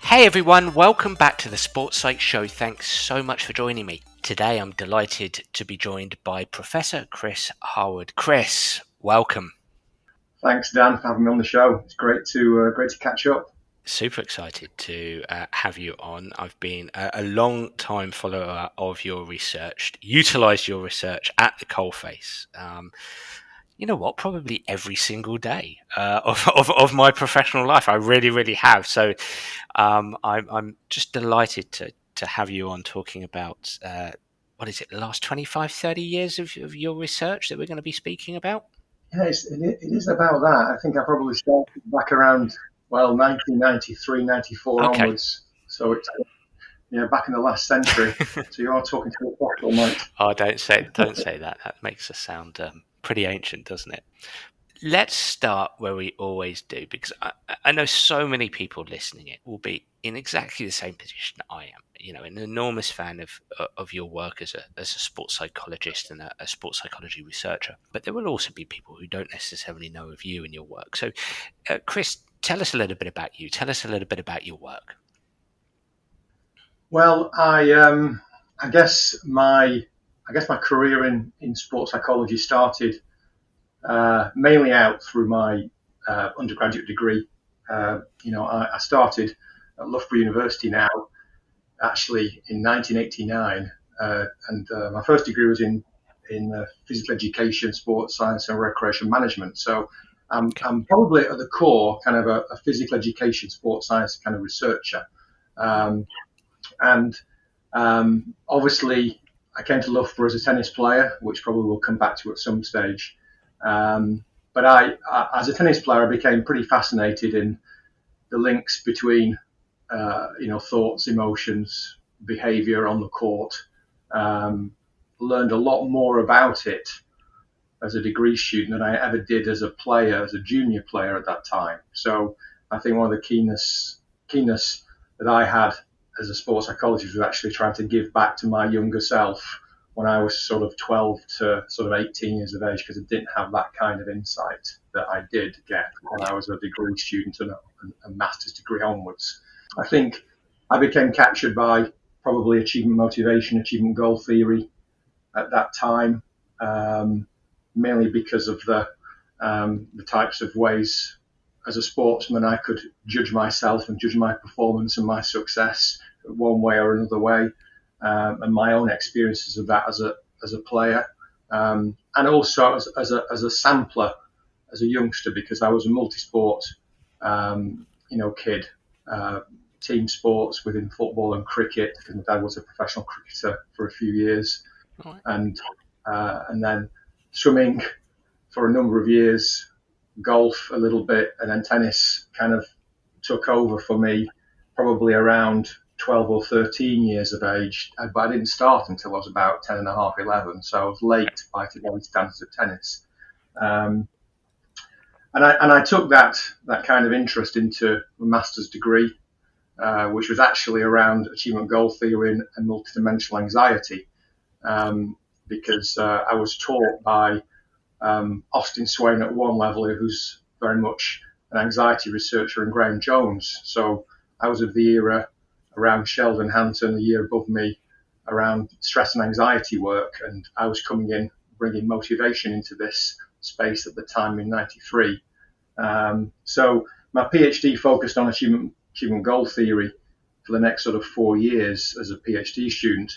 Hey everyone, welcome back to the Sports Psych Show. Thanks so much for joining me. Today I'm delighted to be joined by Professor Chris Harwood. Chris, welcome. Thanks, Dan, for having me on the show. It's great to catch up. Super excited to have you on. I've been a long time follower of your research, utilised your research at the coalface. You know what? Probably every single day of my professional life. I really have. So I'm just delighted to have you on talking about, what is it, the last 25, 30 years of your research that we're going to be speaking about? Yes, it is about that. I think I probably started back around, 1993, 94 Okay. onwards. So it's back in the last century. So you are talking to a bottle, mate. Oh, don't say that. That makes us sound pretty ancient, doesn't it? Let's start where we always do, because I know so many people listening it will be in exactly the same position I am. You know, an enormous fan of your work as a sports psychologist and a sports psychology researcher. But there will also be people who don't necessarily know of you and your work. So, Chris, tell us a little bit about you. Tell us a little bit about your work. Well, I guess my career in sports psychology started mainly out through my undergraduate degree. I started at Loughborough University now, actually in 1989, and my first degree was in physical education, sports science, and recreation management. So I'm probably at the core kind of a physical education, sports science kind of researcher. And obviously, I came to Loughborough as a tennis player, which probably we'll come back to at some stage. But I, as a tennis player, I became pretty fascinated in the links between, thoughts, emotions, behaviour on the court. Learned a lot more about it as a degree student than I ever did as a player, as a junior player at that time. So I think one of the keenness that I had as a sports psychologist was actually trying to give back to my younger self when I was sort of 12 to sort of 18 years of age, because I didn't have that kind of insight that I did get when I was a degree student and a master's degree onwards. I think I became captured by probably achievement motivation, achievement goal theory at that time, mainly because of the types of ways as a sportsman I could judge myself and judge my performance and my success one way or another way, and my own experiences of that as a player, and also as a sampler, as a youngster, because I was a multi-sport kid, team sports within football and cricket, because my dad was a professional cricketer for a few years, and then swimming for a number of years, golf a little bit, and then tennis kind of took over for me probably around 12 or 13 years of age, but I didn't start until I was about 10 and a half, 11, so I was late by today's standards of tennis. And I took that kind of interest into a master's degree, which was actually around achievement goal theory and multidimensional anxiety, because I was taught by Austin Swain at one level, who's very much an anxiety researcher, and Graham Jones. So I was of the era around Sheldon Hanton, a year above me, around stress and anxiety work, and I was coming in, bringing motivation into this space at the time in '93. So my PhD focused on achievement goal theory for the next sort of 4 years as a PhD student,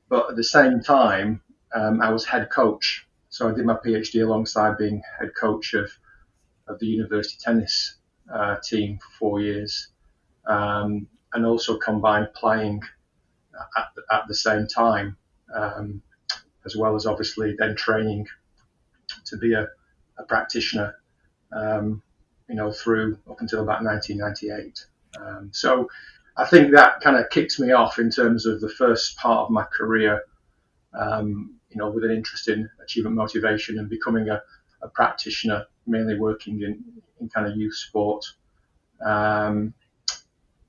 but at the same time, I was head coach. So I did my PhD alongside being head coach of the university tennis team for 4 years, and also combined playing at the same time, as well as obviously then training to be a practitioner, through up until about 1998. So I think that kind of kicks me off in terms of the first part of my career, with an interest in achievement motivation and becoming a practitioner, mainly working in kind of youth sport.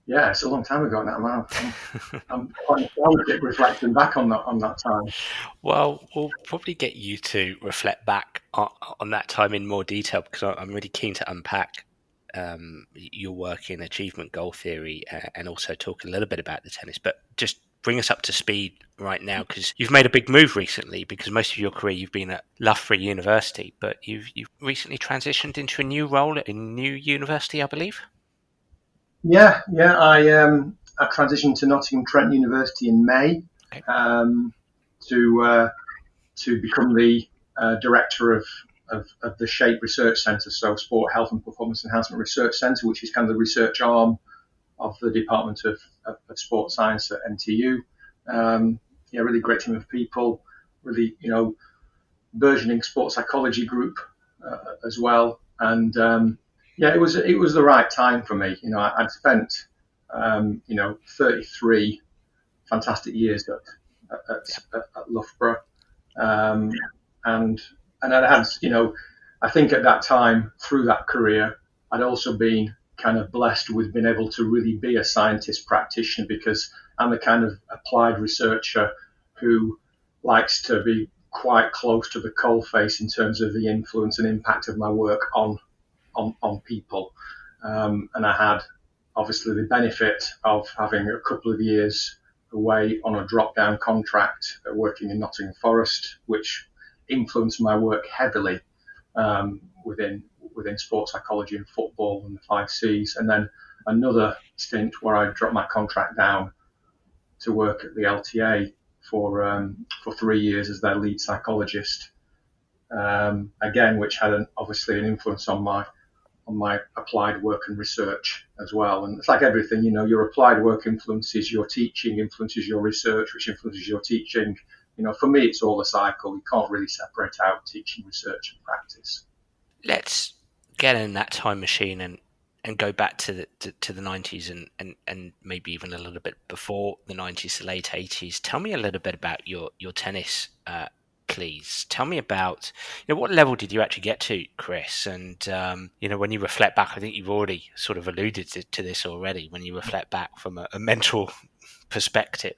It's a long time ago now. I'm quite nostalgic reflecting back on that time. Well, we'll probably get you to reflect back on that time in more detail, because I'm really keen to unpack your work in achievement goal theory, and also talk a little bit about the tennis. But just bring us up to speed right now, because you've made a big move recently. Because most of your career you've been at Loughborough University, but you've recently transitioned into a new role at a new university, I believe. Yeah. I transitioned to Nottingham Trent University in May Okay. To become the director of the SHAPE Research Centre, so Sport, Health and Performance Enhancement Research Centre, which is kind of the research arm of the Department of Sport Science at NTU. Really great team of people, really, burgeoning sports psychology group as well. And it was the right time for me. I'd spent 33 fantastic years at Loughborough, and I had, I think at that time through that career, I'd also been kind of blessed with being able to really be a scientist practitioner, because I'm the kind of applied researcher who likes to be quite close to the coalface in terms of the influence and impact of my work on people. And I had obviously the benefit of having a couple of years away on a drop-down contract working in Nottingham Forest, which influenced my work heavily within sports psychology and football and the 5Cs. And then another stint where I dropped my contract down to work at the LTA for 3 years as their lead psychologist. Again, which had obviously an influence on my applied work and research as well. And it's like everything, your applied work influences your teaching, influences your research, which influences your teaching. For me, it's all a cycle. You can't really separate out teaching, research, and practice. Let's get in that time machine and go back to the 90s and maybe even a little bit before the 90s, the late 80s. Tell me a little bit about your tennis, please. Tell me about, what level did you actually get to, Chris? And, when you reflect back, I think you've already sort of alluded to this already, when you reflect back from a mental perspective,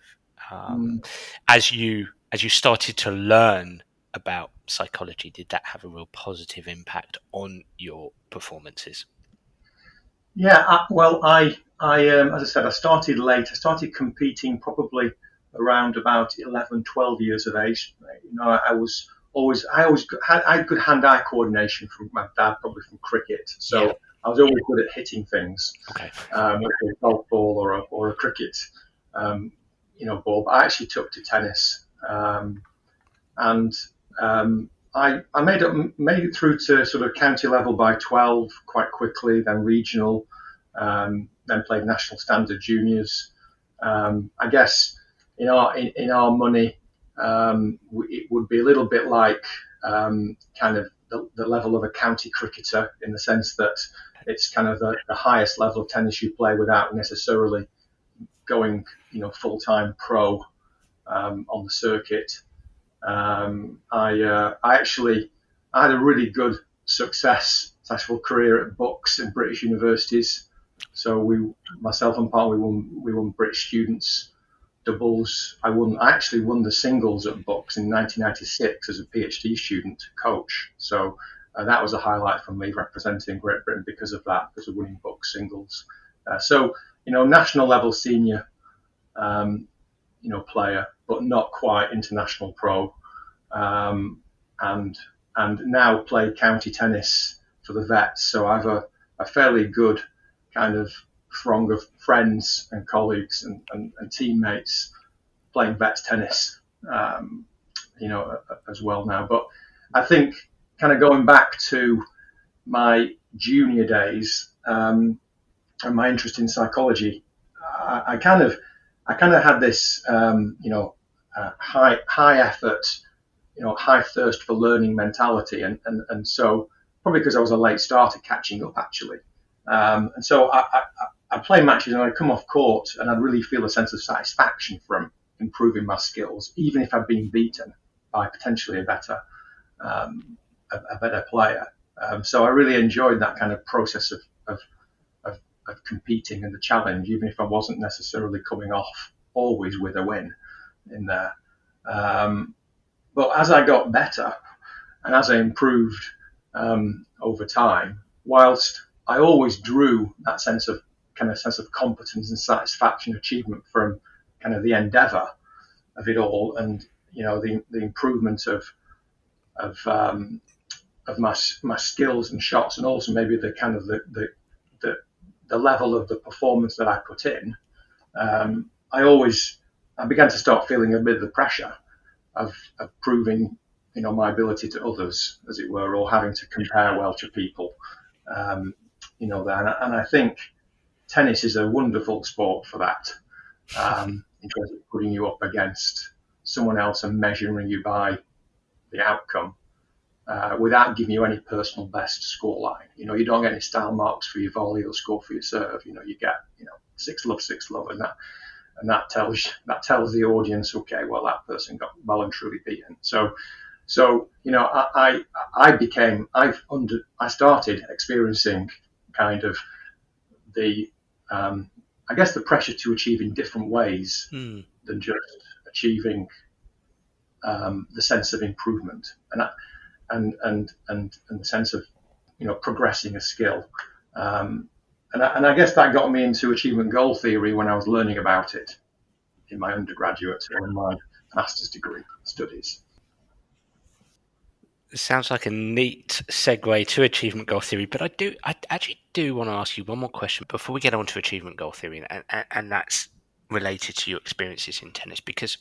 as you started to learn about psychology, did that have a real positive impact on your performances? Yeah, as I said, I started late. I started competing probably around about 11, 12 years of age. I had good hand-eye coordination from my dad, probably from cricket. So I was always good at hitting things, Okay. Whether a golf ball or a cricket, ball. But I actually took to tennis, and I made it through to sort of county level by 12 quite quickly, then regional, then played national standard juniors. I guess in our money, it would be a little bit like kind of the level of a county cricketer, in the sense that it's kind of the highest level of tennis you play without necessarily going, full-time pro on the circuit. I had a really good successful career at Bucks in British universities. So myself and partner, we won British students doubles. I actually won the singles at Bucks in 1996 as a PhD student coach. So that was a highlight for me, representing Great Britain because of that, because of winning Bucks singles. National level senior, player, but not quite international pro, and now play county tennis for the vets. So I have a fairly good kind of throng of friends and colleagues and teammates playing vets tennis, as well now. But I think kind of going back to my junior days and my interest in psychology, I kind of had this, high effort, high thirst for learning mentality, and so probably because I was a late starter catching up actually, and so I'd play matches and I'd come off court and I'd really feel a sense of satisfaction from improving my skills, even if I'd been beaten by potentially a better player. So I really enjoyed that kind of process of competing and the challenge, even if I wasn't necessarily coming off always with a win in there. But as I got better and as I improved over time, whilst I always drew that sense of competence and satisfaction, achievement from kind of the endeavour of it all, and the improvement of my skills and shots, and also maybe the kind of the level of the performance that I put in. I began to start feeling a bit of the pressure of proving my ability to others, as it were, or having to compare well to people. And I think tennis is a wonderful sport for that, in terms of putting you up against someone else and measuring you by the outcome, without giving you any personal best scoreline. You don't get any style marks for your volley or score for your serve. You get 6-love, and that tells the audience, okay, well, that person got well and truly beaten. So I started experiencing kind of the the pressure to achieve in different ways than just achieving the sense of improvement and the sense of progressing a skill. And I guess that got me into achievement goal theory when I was learning about it in my undergraduate or in my master's degree studies. It sounds like a neat segue to achievement goal theory, but I actually do want to ask you one more question before we get on to achievement goal theory, and that's related to your experiences in tennis, because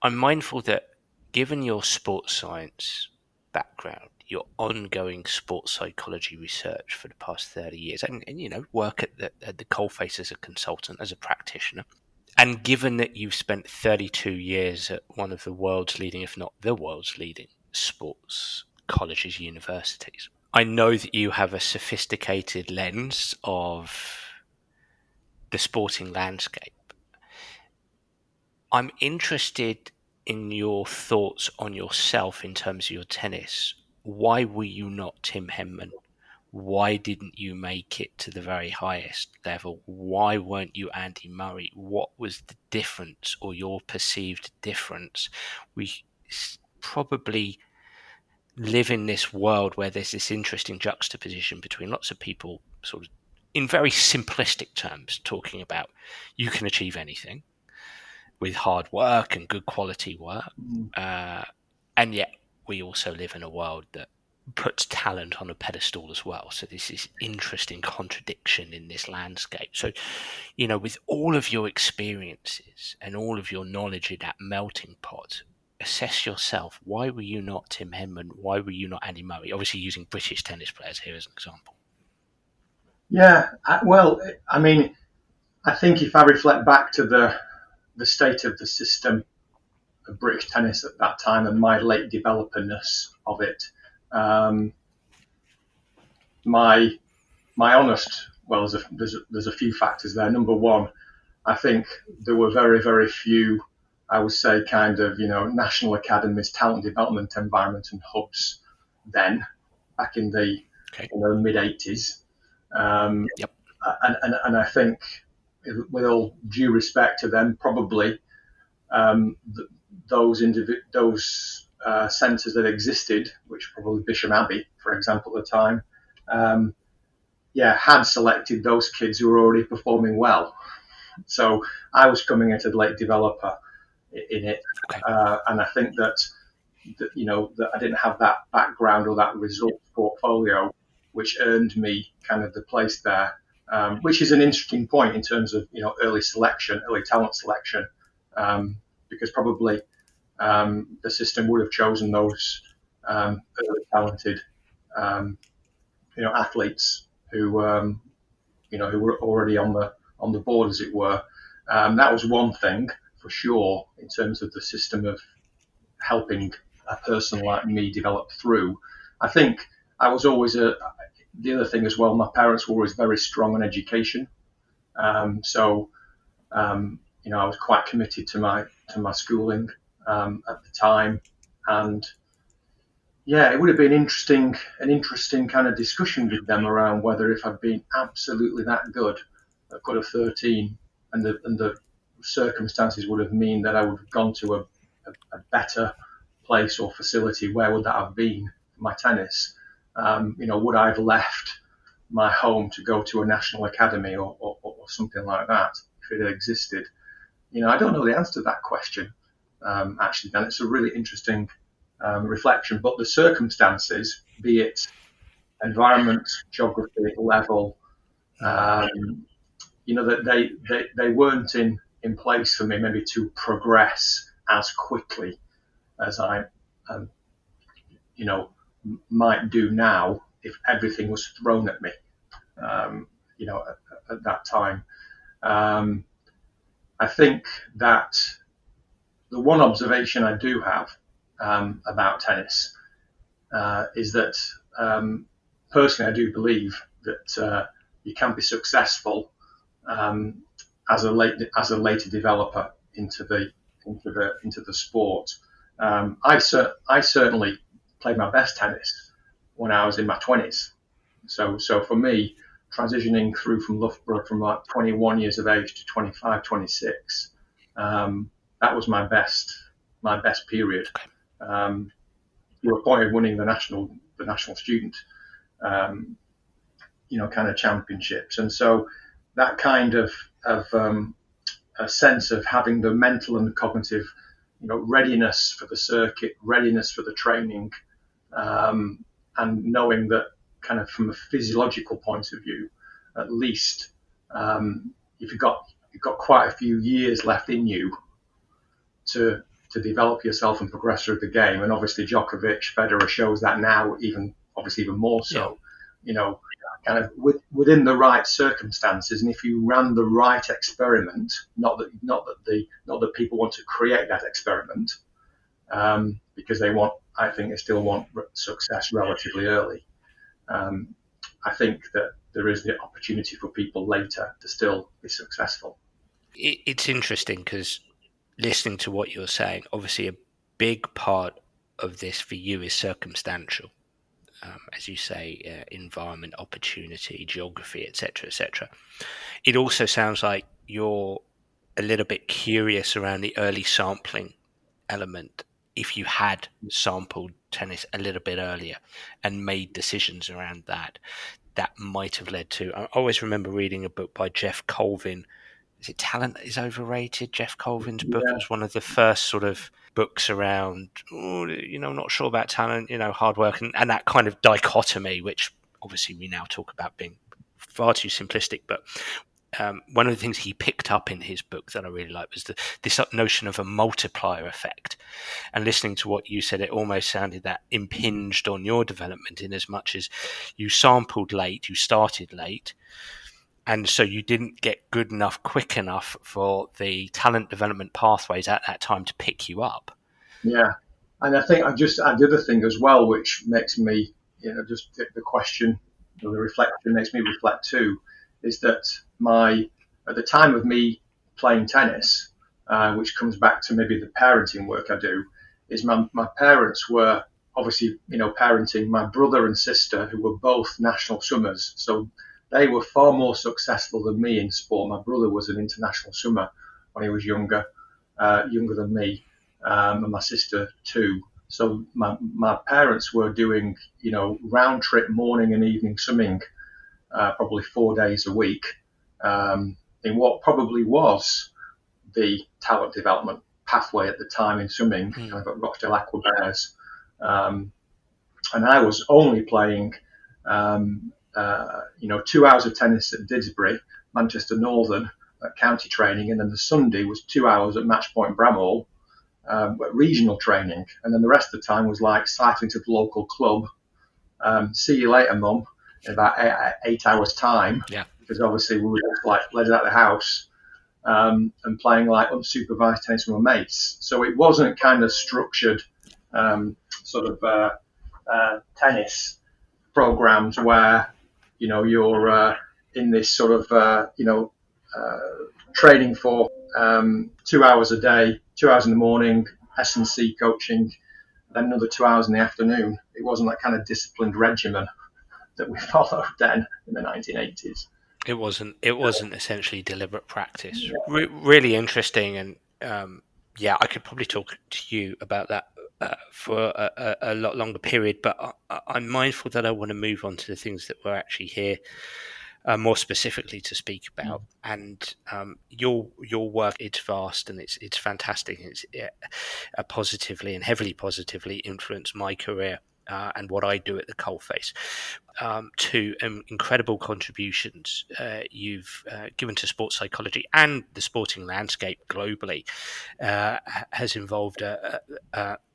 I'm mindful that given your sports science background, your ongoing sports psychology research for the past 30 years, and work at the coalface as a consultant, as a practitioner, and given that you've spent 32 years at one of the world's leading, if not the world's leading, sports colleges, universities, I know that you have a sophisticated lens of the sporting landscape. I'm interested in your thoughts on yourself in terms of your tennis. Why were you not Tim Henman? Why didn't you make it to the very highest level? Why weren't you Andy Murray? What was the difference, or your perceived difference? We probably live in this world where there's this interesting juxtaposition between lots of people sort of in very simplistic terms talking about you can achieve anything with hard work and good quality work. And yet we also live in a world that puts talent on a pedestal as well. So this is interesting contradiction in this landscape. So, with all of your experiences and all of your knowledge in that melting pot, assess yourself. Why were you not Tim Henman? Why were you not Andy Murray? Obviously using British tennis players here as an example. Yeah, I think if I reflect back to the state of the system of British tennis at that time and my late developerness of it, my honest, well, there's a few factors there. Number one, I think there were very, very few, I would say, kind of national academies, talent development environment and hubs then, back in the mid '80s. Yep. And I think, with all due respect to them, probably those centres that existed, which probably Bisham Abbey, for example, at the time, had selected those kids who were already performing well. So I was coming in as a late developer in it, and I think that I didn't have that background or that results portfolio, which earned me kind of the place there, which is an interesting point in terms of early talent selection, because probably the system would have chosen those early talented athletes who were already on the board, as it were. That was one thing for sure in terms of the system of helping a person like me develop through. I think I was always the other thing as well. My parents were always very strong on education, so I was quite committed to my schooling at the time, and it would have been an interesting kind of discussion with them around whether if I'd been absolutely that good at cut of 13, and the circumstances would have mean that I would have gone to a better place or facility, where would that have been for my tennis? Would I have left my home to go to a national academy or something like that if it had existed? I don't know the answer to that question. Actually, then it's a really interesting reflection. But the circumstances, be it environment, geography, level, that they weren't in place for me maybe to progress as quickly as I, um, might do now if everything was thrown at me, at that time. Um, I think that the one observation I do have about tennis is that personally I do believe that you can be successful um, as a later developer into the sport. I certainly played my best tennis when I was in my 20s. So for me, transitioning through from Loughborough from like 21 years of age to 25, 26, that was my best period. To a point of winning the national student, kind of championships, and so that kind of a sense of having the mental and cognitive, readiness for the circuit, readiness for the training, and knowing that kind of from a physiological point of view, at least, if you've got quite a few years left in you to develop yourself and progress through the game. And obviously Djokovic, Federer shows that now, even more so. Yeah. Kind of within the right circumstances, and if you ran the right experiment, not that people want to create that experiment, because they still want success relatively early. I think that there is the opportunity for people later to still be successful. It's interesting because listening to what you're saying, obviously a big part of this for you is circumstantial. As you say, environment, opportunity, geography, etc., etc. It also sounds like you're a little bit curious around the early sampling element. If you had sampled tennis a little bit earlier and made decisions around that, that might have led to. I always remember reading a book by Jeff Colvin. Is it Talent is Overrated? Jeff Colvin's book. Yeah. It was one of the first sort of books around, not sure about talent, hard work, and that kind of dichotomy, which obviously we now talk about being far too simplistic. But one of the things he picked up in his book that I really liked was this notion of a multiplier effect. And listening to what you said, it almost sounded that impinged on your development in as much as you sampled late, you started late, and so you didn't get good enough, quick enough for the talent development pathways at that time to pick you up. Yeah. And I think I just add the other thing as well, which makes me, just the question, the reflection makes me reflect too, is that at the time of me playing tennis, which comes back to maybe the parenting work I do, is my parents were obviously, parenting my brother and sister, who were both national swimmers. So they were far more successful than me in sport. My brother was an international swimmer when he was younger than me, and my sister too. So my parents were doing, round trip morning and evening swimming, probably 4 days a week, in what probably was the talent development pathway at the time in swimming, kind of at Rochdale Aqua Bears. And I was only playing, 2 hours of tennis at Didsbury, Manchester Northern, at county training, and then the Sunday was 2 hours at Matchpoint Bramhall, regional training, and then the rest of the time was like cycling to the local club. See you later, Mum, in about 8 hours time. Yeah. Because obviously we were just like let out of the house, and playing like unsupervised tennis with my mates. So it wasn't kind of structured tennis programs where you're in this sort of training for 2 hours a day, 2 hours in the morning, S&C coaching, then another 2 hours in the afternoon. It wasn't that kind of disciplined regimen that we followed then in the 1980s. It wasn't essentially deliberate practice. Yeah. Really interesting, and I could probably talk to you about that for a lot longer period, but I'm mindful that I want to move on to the things that we're actually here more specifically to speak about. And your work, it's vast and it's fantastic. It's positively and heavily positively influenced my career and what I do at the coalface. To incredible contributions you've given to sports psychology and the sporting landscape globally has involved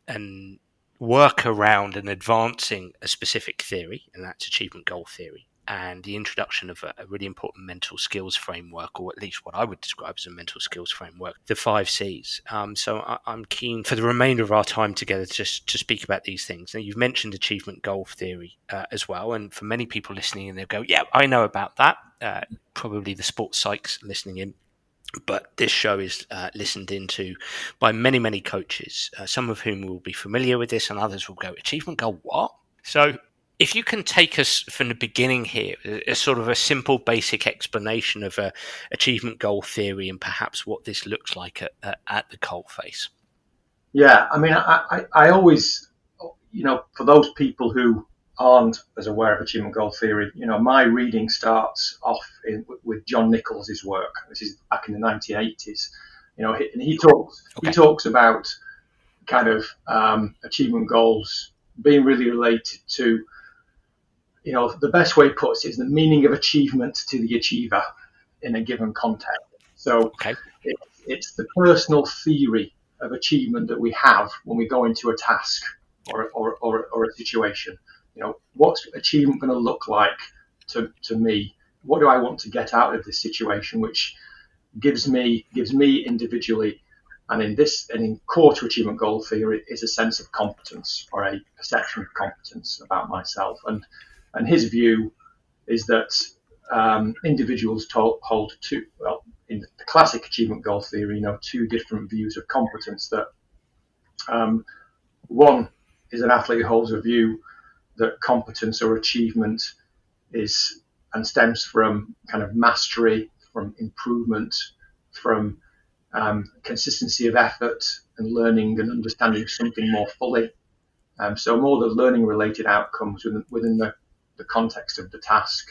an work around and advancing a specific theory, and that's achievement goal theory, and the introduction of a really important mental skills framework, or at least what I would describe as a mental skills framework, the 5 Cs. So I'm keen for the remainder of our time together just to speak about these things. Now, you've mentioned achievement goal theory as well, and for many people listening in, they'll go, yeah, I know about that. Probably the sports psychs listening in. But this show is listened into by many, many coaches, some of whom will be familiar with this and others will go, achievement goal, what? So if you can take us from the beginning here, a sort of a simple, basic explanation of achievement goal theory and perhaps what this looks like at the coalface. Yeah, I mean, I always, for those people who aren't as aware of achievement goal theory, my reading starts off with John Nichols's work. This is back in the 1980s. And he talks about kind of achievement goals being really related to, the best way he puts it is the meaning of achievement to the achiever in a given context. So it's the personal theory of achievement that we have when we go into a task or a situation. What's achievement going to look like to me? What do I want to get out of this situation, which gives me individually, and in core to achievement goal theory is a sense of competence or a perception of competence about myself. And his view is that individuals hold two, well, in the classic achievement goal theory, two different views of competence. That one is an athlete who holds a view that competence or achievement is and stems from kind of mastery, from improvement, from consistency of effort and learning and understanding something more fully. So more the learning related outcomes within the context of the task.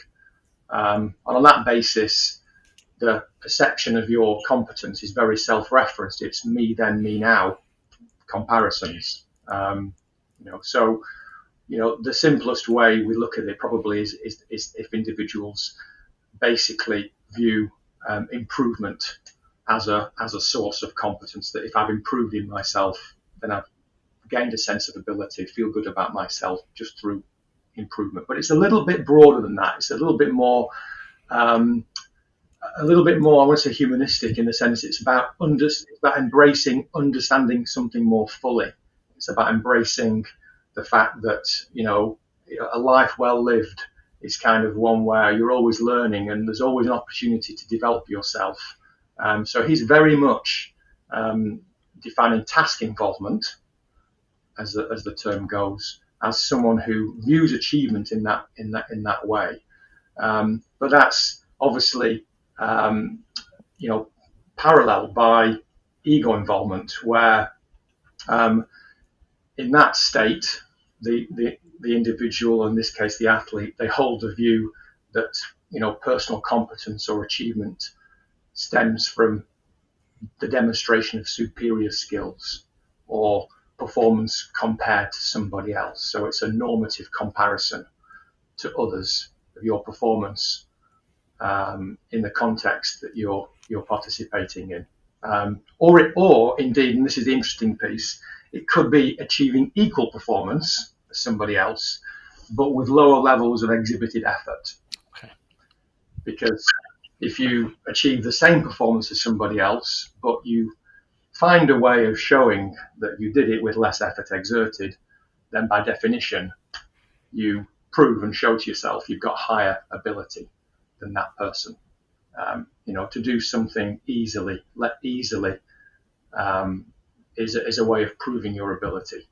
And on that basis, the perception of your competence is very self-referenced. It's me then, me now comparisons. So the simplest way we look at it probably is if individuals basically view improvement as a source of competence. That if I've improved in myself, then I've gained a sense of ability, feel good about myself just through improvement. But it's a little bit broader than that. It's a little bit more, I want to say humanistic, in the sense it's about embracing, understanding something more fully. It's about embracing the fact that, a life well lived is kind of one where you're always learning and there's always an opportunity to develop yourself. So he's very much defining task involvement, as the term goes, as someone who views achievement in that way. But that's obviously paralleled by ego involvement, where in that state the individual, in this case the athlete, they hold the view that personal competence or achievement stems from the demonstration of superior skills or performance compared to somebody else. So it's a normative comparison to others of your performance in the context that you're participating in. Or indeed, and this is the interesting piece, it could be achieving equal performance as somebody else, but with lower levels of exhibited effort. Okay. Because if you achieve the same performance as somebody else, but you find a way of showing that you did it with less effort exerted, then by definition, you prove and show to yourself you've got higher ability than that person. To do something easily is a way of proving your ability.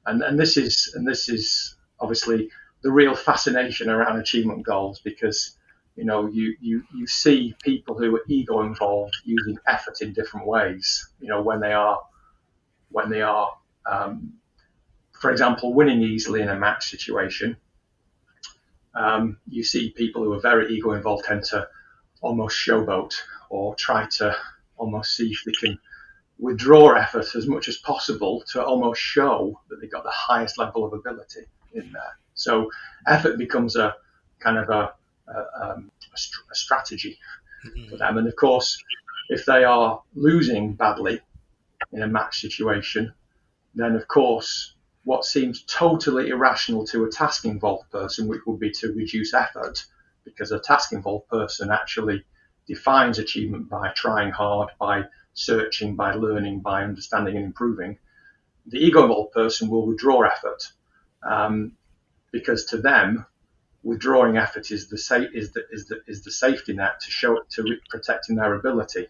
And this is obviously the real fascination around achievement goals, because you see people who are ego involved using effort in different ways. When they are for example, winning easily in a match situation, you see people who are very ego involved tend to almost showboat or try to almost see if they can withdraw effort as much as possible to almost show that they've got the highest level of ability in there. So effort becomes a kind of a strategy for them. And of course, if they are losing badly in a match situation, then of course what seems totally irrational to a task involved person, which would be to reduce effort, because a task involved person actually defines achievement by trying hard, by searching, by learning, by understanding and improving. The ego involved person will withdraw effort, because to them withdrawing effort is the safety net to protecting their ability.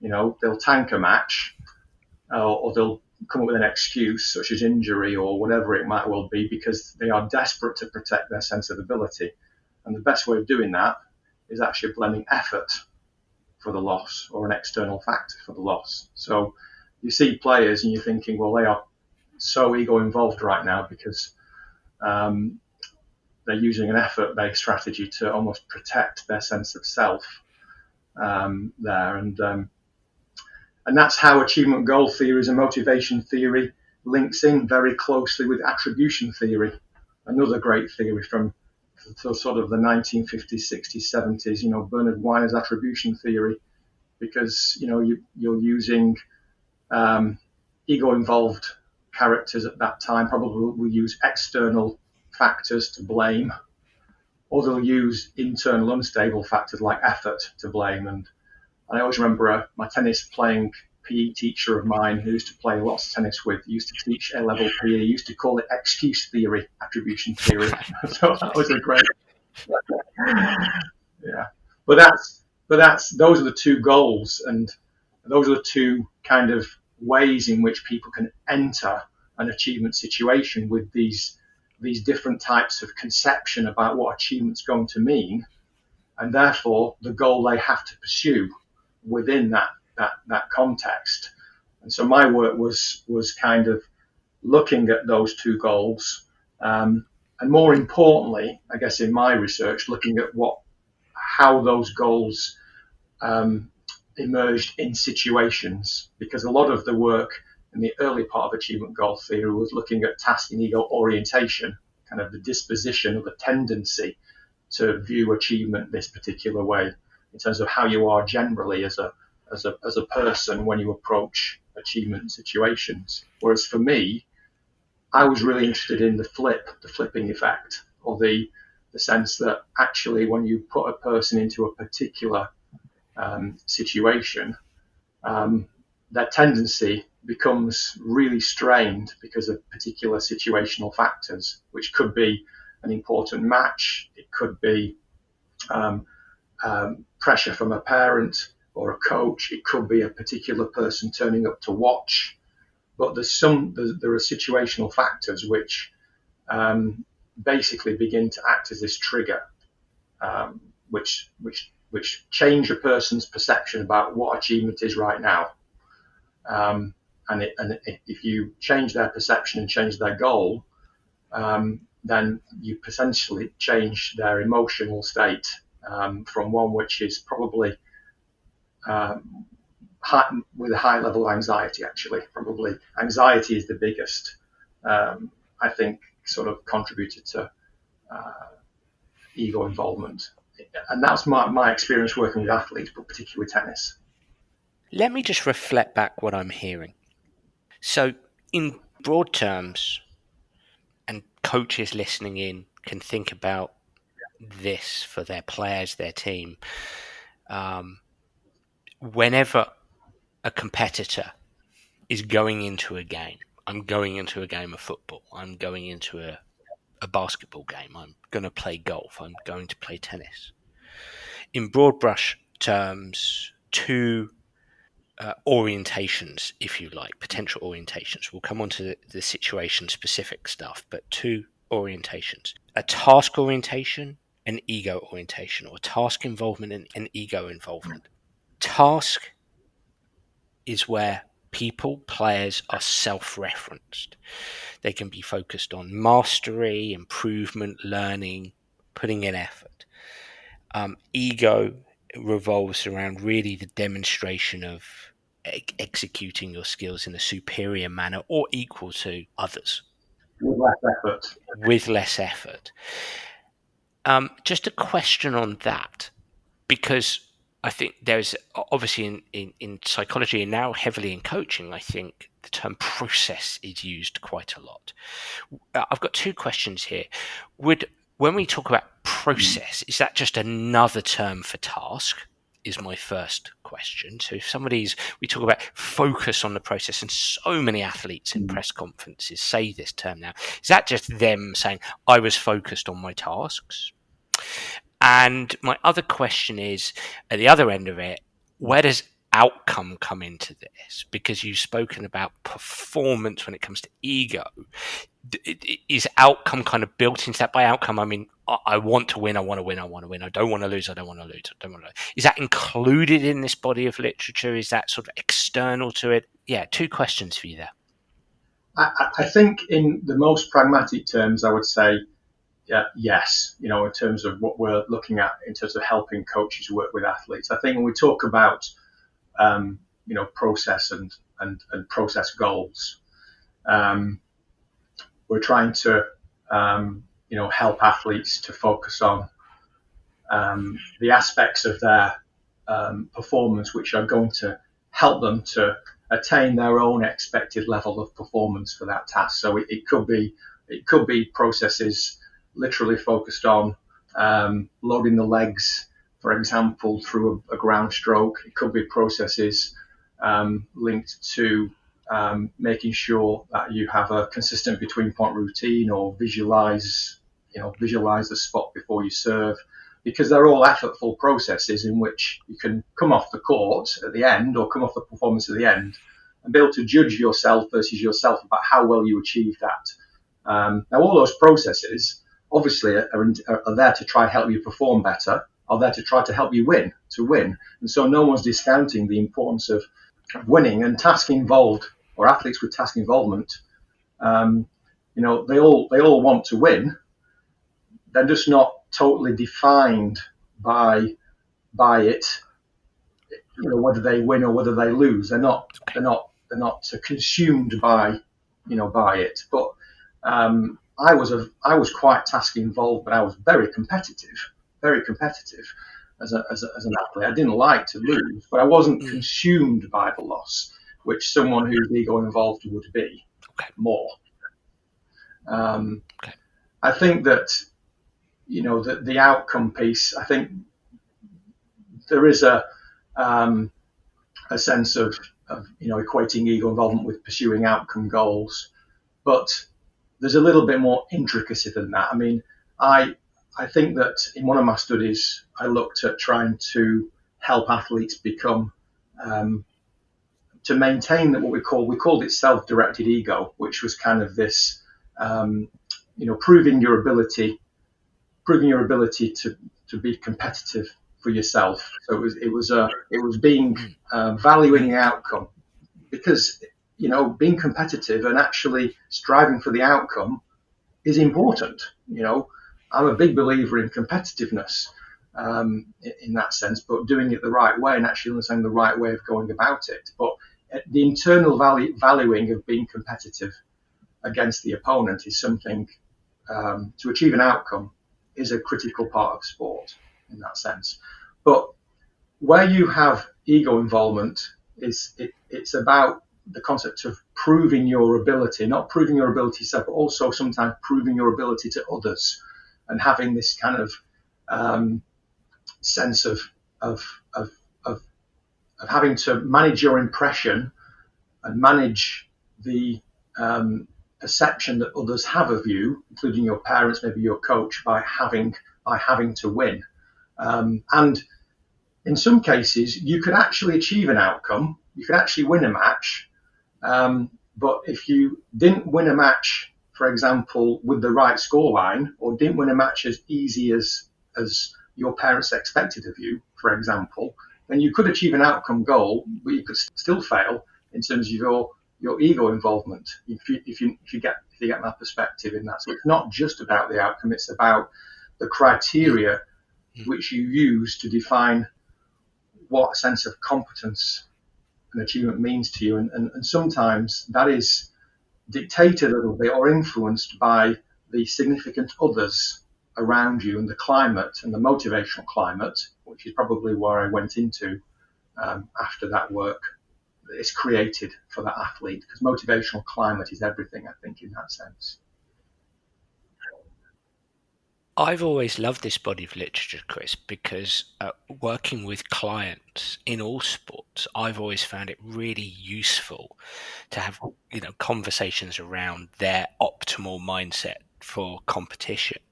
They'll tank a match, or they'll come up with an excuse such as injury or whatever it might well be, because they are desperate to protect their sense of ability. And the best way of doing that is actually blaming effort for the loss or an external factor for the loss. So you see players and you're thinking, well, they are so ego involved right now because they're using an effort-based strategy to almost protect their sense of self there. And that's how achievement goal theories and motivation theory links in very closely with attribution theory, another great theory from sort of the 1950s, 60s, 70s, Bernard Weiner's attribution theory, because, you're using ego-involved characters at that time probably will use external factors to blame, or they'll use internal unstable factors like effort to blame. And I always remember my tennis playing PE teacher of mine who used to play lots of tennis with, used to teach A-level PE, used to call it excuse theory, attribution theory. So that was a great, yeah. But those are the two goals, and those are the two kind of ways in which people can enter an achievement situation with these different types of conception about what achievement's going to mean, and therefore the goal they have to pursue within that context. And so my work was kind of looking at those two goals, and more importantly, I guess in my research, looking at how those goals emerged in situations, because a lot of the work in the early part of achievement goal theory was looking at task and ego orientation, kind of the disposition or the tendency to view achievement this particular way in terms of how you are generally as a person when you approach achievement situations. Whereas for me, I was really interested in the flipping effect, or the sense that actually when you put a person into a particular situation, their tendency becomes really strained because of particular situational factors, which could be an important match, it could be pressure from a parent or a coach, it could be a particular person turning up to watch. But there are situational factors which basically begin to act as this trigger, which change a person's perception about what achievement is right now. And if you change their perception and change their goal, then you potentially change their emotional state from one which is probably with a high level of anxiety. Actually, probably anxiety is the biggest, I think, sort of contributed to ego involvement. And that's my experience working with athletes, but particularly tennis. Let me just reflect back what I'm hearing. So, in broad terms, and coaches listening in can think about this for their players, their team. Whenever a competitor is going into a game, I'm going into a game of football, I'm going into a basketball game, I'm going to play golf, I'm going to play tennis. In broad brush terms, two orientations, if you like, potential orientations. We'll come on to the situation specific stuff, but two orientations: a task orientation, an ego orientation, or task involvement and ego involvement. Task is where People, players are self-referenced. They can be focused on mastery, improvement, learning, putting in effort. Ego revolves around really the demonstration of executing your skills in a superior manner or equal to others. With less effort. With less effort. Just a question on that, because I think there's obviously in psychology and now heavily in coaching, I think the term process is used quite a lot. I've got two questions here. When we talk about process, is that just another term for task? Is my first question. So if we talk about focus on the process, and so many athletes in press conferences say this term now, is that just them saying, I was focused on my tasks? And my other question is, at the other end of it, where does outcome come into this? Because you've spoken about performance when it comes to ego. Is outcome kind of built into that? By outcome, I mean, I want to win, I want to win, I want to win. I don't want to lose, I don't want to lose, I don't want to lose. Is that included in this body of literature? Is that sort of external to it? Yeah, two questions for you there. I think in the most pragmatic terms, I would say, yes, in terms of what we're looking at in terms of helping coaches work with athletes. I think when we talk about, process and process goals, we're trying to, help athletes to focus on the aspects of their performance which are going to help them to attain their own expected level of performance for that task. So it could be processes literally focused on loading the legs, for example, through a ground stroke. It could be processes linked to making sure that you have a consistent between point routine, or visualize the spot before you serve, because they're all effortful processes in which you can come off the court at the end, or come off the performance at the end, and be able to judge yourself versus yourself about how well you achieved that. Now, all those processes obviously are there to try and help you perform better, are there to try to help you win. And so no one's discounting the importance of winning, and task involved, or athletes with task involvement. They all want to win. They're just not totally defined by it, whether they win or whether they lose. They're not consumed by it. But I was quite task involved, but I was very competitive as an athlete. I didn't like to lose, but I wasn't consumed by the loss, which someone who's ego involved would be more. I think that the outcome piece. I think there is a sense of equating ego involvement with pursuing outcome goals, but there's a little bit more intricacy than that. I mean, I think that in one of my studies, I looked at trying to help athletes become to maintain that we called it self-directed ego, which was kind of this proving your ability to be competitive for yourself. So it was being valuing the outcome, because being competitive and actually striving for the outcome is important. I'm a big believer in competitiveness in that sense, but doing it the right way and actually understanding the right way of going about it. But the internal valuing of being competitive against the opponent is something to achieve an outcome is a critical part of sport in that sense. But where you have ego involvement, it's about the concept of proving your ability, not proving your ability yourself, but also sometimes proving your ability to others, and having this kind of sense of having to manage your impression and manage the perception that others have of you, including your parents, maybe your coach, by having to win. And in some cases, you could actually achieve an outcome. You could actually win a match. But if you didn't win a match, for example, with the right scoreline, or didn't win a match as easy as your parents expected of you, for example, then you could achieve an outcome goal, but you could still fail in terms of your ego involvement. If you get my perspective in that, so it's not just about the outcome; it's about the criteria which you use to define what a sense of competence and achievement means to you, and sometimes that is dictated a little bit or influenced by the significant others around you and the climate and the motivational climate, which is probably where I went into after that work is created for that athlete, because motivational climate is everything, I think, in that sense. I've always loved this body of literature, Chris, because working with clients in all sports, I've always found it really useful to have conversations around their optimal mindset for competition.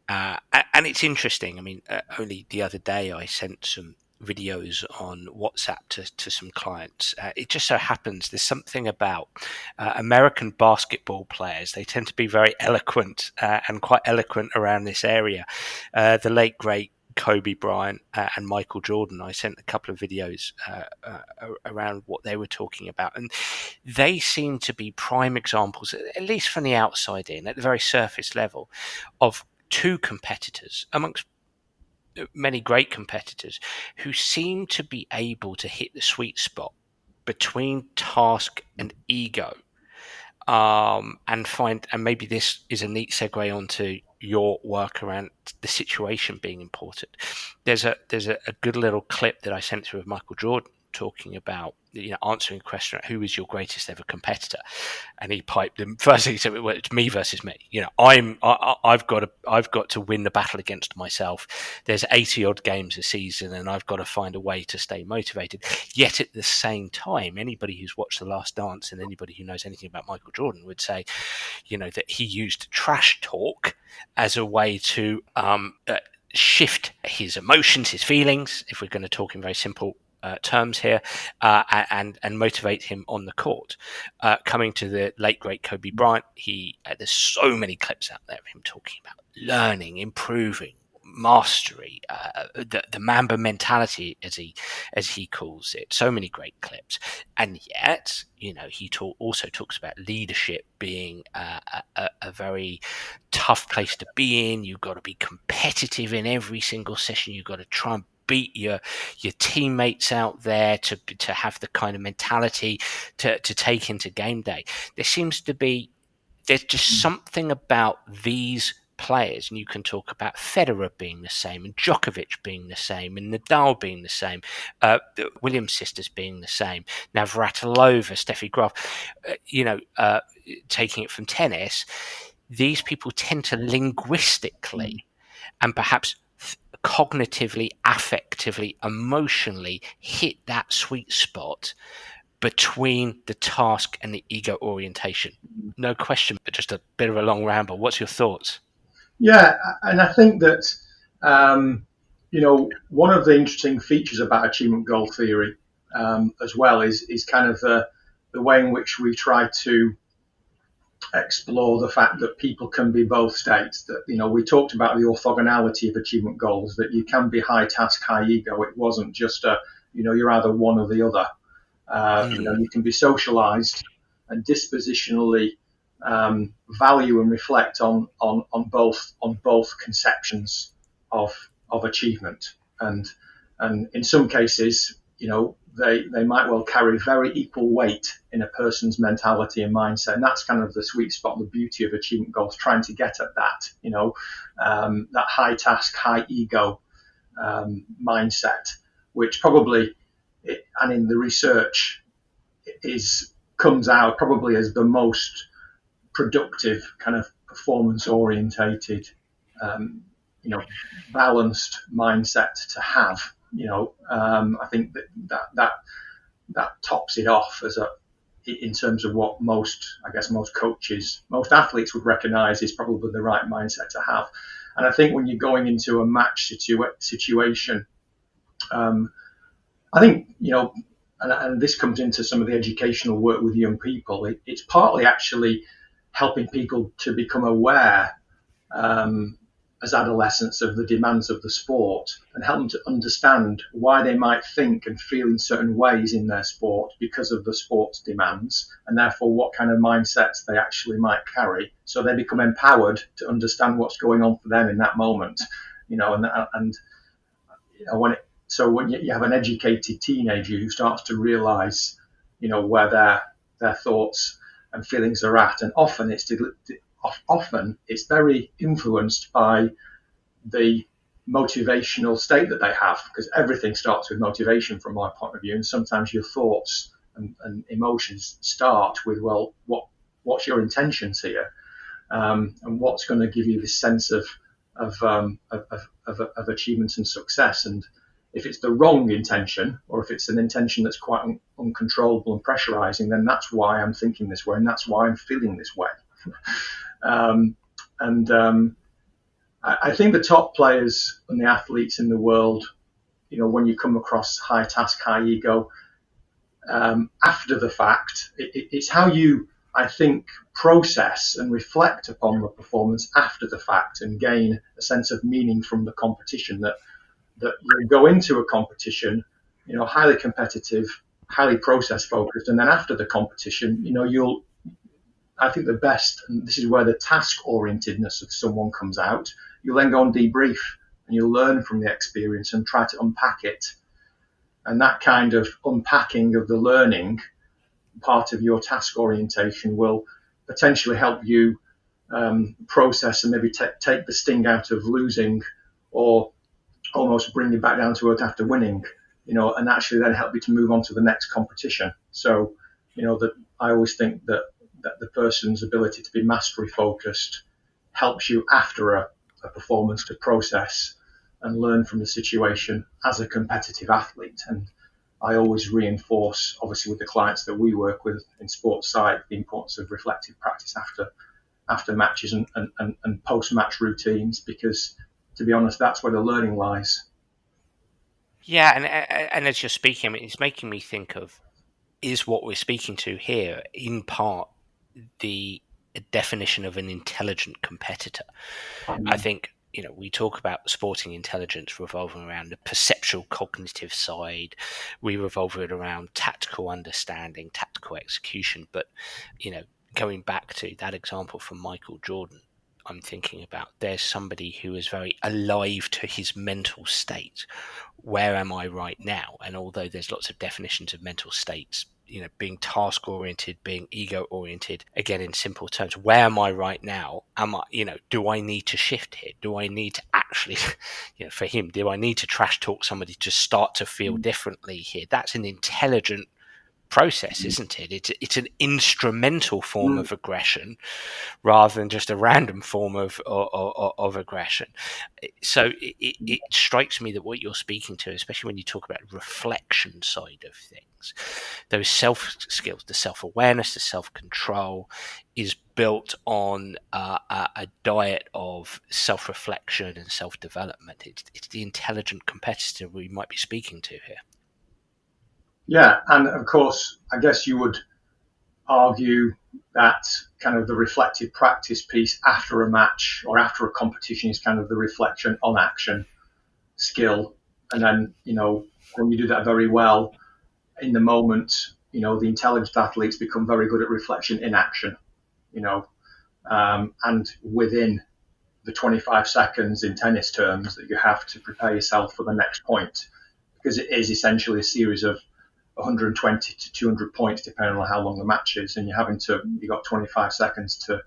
And it's interesting. I mean, only the other day I sent some videos on WhatsApp to some clients. It just so happens there's something about American basketball players. They tend to be very eloquent and quite eloquent around this area. The late, great Kobe Bryant and Michael Jordan, I sent a couple of videos around what they were talking about. And they seem to be prime examples, at least from the outside in, at the very surface level, of two competitors amongst many great competitors who seem to be able to hit the sweet spot between task and ego, and maybe this is a neat segue onto your work around the situation being important. There's a good little clip that I sent through of Michael Jordan talking about, answering a question, who is your greatest ever competitor? And he piped them. First thing he said, well, it's me versus me. I've got to win the battle against myself. There's 80 odd games a season, and I've got to find a way to stay motivated. Yet at the same time, anybody who's watched The Last Dance and anybody who knows anything about Michael Jordan would say, that he used trash talk as a way to shift his emotions, his feelings, if we're going to talk in very simple terms here, and motivate him on the court. Coming to the late great Kobe Bryant, there's so many clips out there of him talking about learning, improving, mastery, the Mamba mentality, as he calls it. So many great clips, and yet he also talks about leadership being a very tough place to be in. You've got to be competitive in every single session. You've got to try and beat your teammates out there to have the kind of mentality to take into game day. There's just something about these players, and you can talk about Federer being the same, and Djokovic being the same, and Nadal being the same, the Williams sisters being the same, Navratilova, Steffi Graf, taking it from tennis. These people tend to linguistically and perhaps cognitively, affectively, emotionally hit that sweet spot between the task and the ego orientation. No question, but just a bit of a long ramble. What's your thoughts? Yeah, and I think that one of the interesting features about achievement goal theory as well is kind of the way in which we try to explore the fact that people can be both states. That we talked about the orthogonality of achievement goals, that you can be high task, high ego. It wasn't just you're either one or the other. You can be socialized and dispositionally value and reflect on both conceptions of achievement, and in some cases they might well carry very equal weight in a person's mentality and mindset, and that's kind of the sweet spot, the beauty of achievement goals, trying to get at that that high task, high ego mindset, which probably and in the research comes out probably as the most productive kind of performance orientated balanced mindset to have. I think that tops it off in terms of what most coaches, most athletes would recognize is probably the right mindset to have. And I think when you're going into a match situation, I think and this comes into some of the educational work with young people. It's partly actually helping people to become aware as adolescents of the demands of the sport and help them to understand why they might think and feel in certain ways in their sport because of the sport's demands, and therefore what kind of mindsets they actually might carry, so they become empowered to understand what's going on for them in that moment. And when you have an educated teenager who starts to realize where their thoughts and feelings are at, and often it's very influenced by the motivational state that they have, because everything starts with motivation from my point of view, and sometimes your thoughts and emotions start with, well, what's your intentions here, and what's going to give you this sense of achievement and success. And if it's the wrong intention, or if it's an intention that's quite uncontrollable and pressurizing, then that's why I'm thinking this way, and that's why I'm feeling this way. I think the top players and the athletes in the world, when you come across high task, high ego, after the fact, it's how you, I think, process and reflect upon the performance after the fact and gain a sense of meaning from the competition, that you go into a competition, highly competitive, highly process focused, and then after the competition, I think the best, and this is where the task orientedness of someone comes out, you'll then go and debrief and you'll learn from the experience and try to unpack it. And that kind of unpacking of the learning part of your task orientation will potentially help you process and maybe take the sting out of losing, or almost bring you back down to earth after winning, and actually then help you to move on to the next competition. So, that I always think that the person's ability to be mastery focused helps you after a performance to process and learn from the situation as a competitive athlete. And I always reinforce, obviously with the clients that we work with in sports psych, the importance of reflective practice after matches and post-match routines, because to be honest, that's where the learning lies. Yeah, and as you're speaking, I mean, it's making me think of, is what we're speaking to here in part the definition of an intelligent competitor? I think, we talk about sporting intelligence revolving around the perceptual cognitive side. We revolve it around tactical understanding, tactical execution. But, going back to that example from Michael Jordan, I'm thinking about, there's somebody who is very alive to his mental state. Where am I right now? And although there's lots of definitions of mental states, being task oriented, being ego oriented, again, in simple terms, where am I right now? Do I need to shift here? Do I need to actually, for him, do I need to trash talk somebody to start to feel differently here? That's an intelligent process, isn't it? It's an instrumental form of aggression rather than just a random form of aggression. So it strikes me that what you're speaking to, especially when you talk about reflection side of things, those self skills, the self-awareness, the self-control, is built on a diet of self-reflection and self-development. It's the intelligent competitor we might be speaking to here. Yeah, and of course, I guess you would argue that kind of the reflective practice piece after a match or after a competition is kind of the reflection on action skill. And then, when you do that very well in the moment, the intelligent athletes become very good at reflection in action, and within the 25 seconds in tennis terms that you have to prepare yourself for the next point, because it is essentially a series of 120 to 200 points, depending on how long the match is, and you've got 25 seconds to,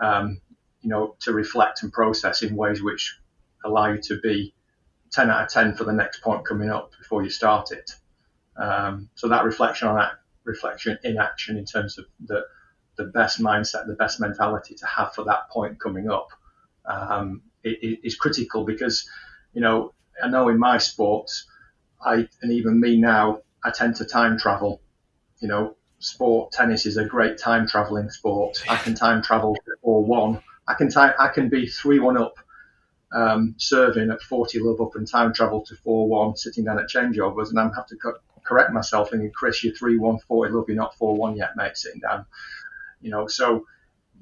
to reflect and process in ways which allow you to be 10 out of 10 for the next point coming up before you start it. So that reflection in action in terms of the best mindset, the best mentality to have for that point coming up, is critical, because, I know in my sports, and even me now, I tend to time travel. Tennis is a great time traveling sport. I can time travel 4-1. I can be 3-1 up, serving at 40 love up, and time travel to 4-1, sitting down at changeovers, and I have to correct myself, thinking, Chris, you're 3-1, 40 love, you're not 4-1 yet, mate, sitting down. So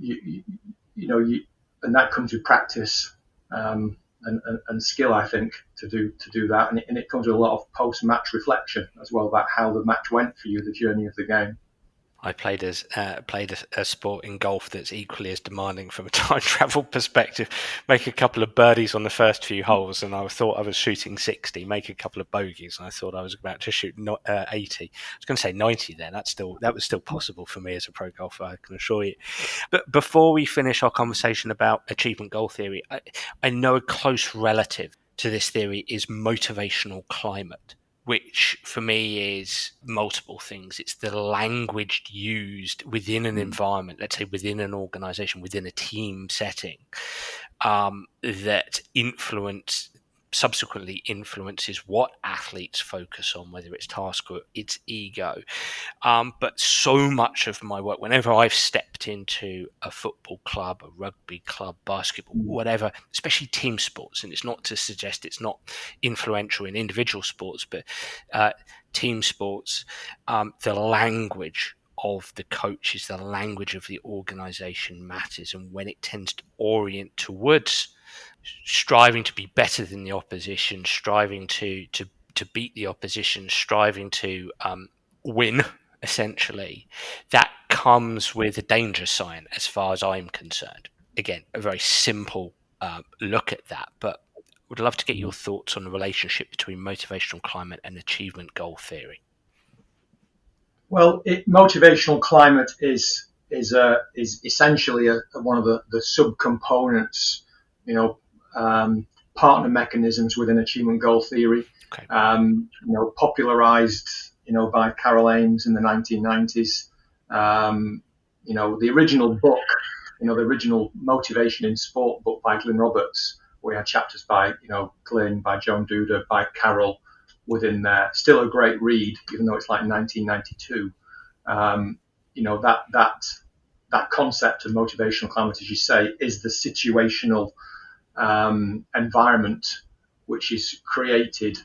and that comes with practice. and skill, I think, to do that. And it comes with a lot of post-match reflection as well about how the match went for you, the journey of the game. I played a sport in golf that's equally as demanding from a time travel perspective. Make a couple of birdies on the first few holes, and I thought I was shooting 60. Make a couple of bogeys, and I thought I was about to shoot 80. I was going to say 90. Then that was still possible for me as a pro golfer, I can assure you. But before we finish our conversation about achievement goal theory, I know a close relative to this theory is motivational climate, which for me is multiple things. It's the language used within an environment, let's say within an organization, within a team setting, that subsequently influences what athletes focus on, whether it's task or it's ego. But so much of my work, whenever I've stepped into a football club, a rugby club, basketball, whatever, especially team sports, and it's not to suggest it's not influential in individual sports, but team sports, the language of the coaches, the language of the organization matters. And when it tends to orient towards striving to be better than the opposition, striving to beat the opposition, striving to win, essentially, that comes with a danger sign as far as I'm concerned. Again, a very simple look at that, but would love to get your thoughts on the relationship between motivational climate and achievement goal theory. Well, motivational climate is essentially one of the subcomponents, partner mechanisms within achievement goal theory. Okay. Popularized, by Carol Ames in the 1990s. The original book, the original Motivation in Sport book by Glyn Roberts, we had chapters by, Glyn, by Joan Duda, by Carol within there. Still a great read, even though it's like 1992. That concept of motivational climate, as you say, is the situational environment which is created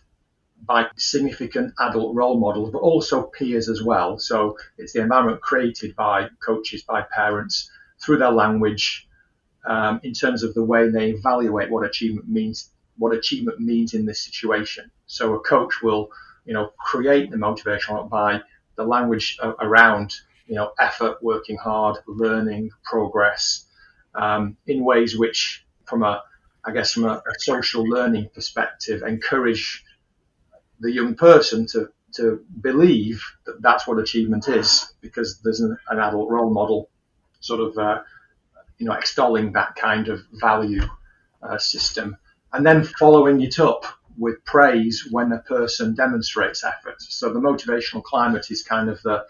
by significant adult role models, but also peers as well. So it's the environment created by coaches, by parents, through their language, in terms of the way they evaluate what achievement means in this situation. So a coach will, create the motivation by the language around, effort, working hard, learning, progress, in ways which, from a social learning perspective, encourage the young person to believe that that's what achievement is, because there's an adult role model sort of, extolling that kind of value system, and then following it up with praise when a person demonstrates effort. So the motivational climate is kind of the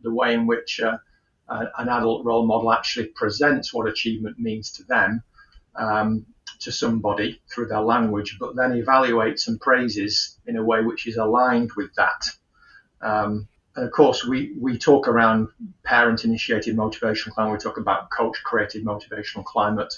way in which an adult role model actually presents what achievement means to them, to somebody through their language, but then evaluates and praises in a way which is aligned with that. And of course, we talk around parent-initiated motivational climate. We talk about coach-created motivational climate.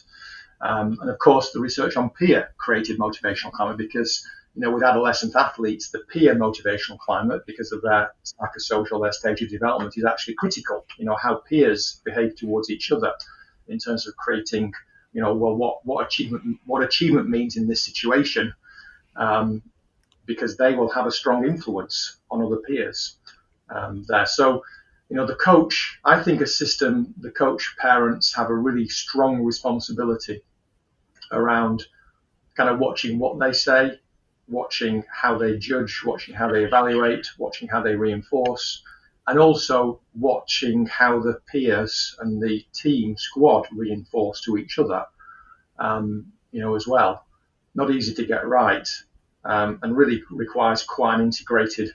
And of course, the research on peer-created motivational climate, because, with adolescent athletes, the peer motivational climate, because of their psychosocial, their stage of development, is actually critical. How peers behave towards each other in terms of creating, what achievement means in this situation, because they will have a strong influence on other peers there. So, the coach, I think the coach parents have a really strong responsibility around kind of watching what they say, watching how they judge, watching how they evaluate, watching how they reinforce, and also watching how the peers and the team squad reinforce to each other, as well. Not easy to get right, and really requires quite an integrated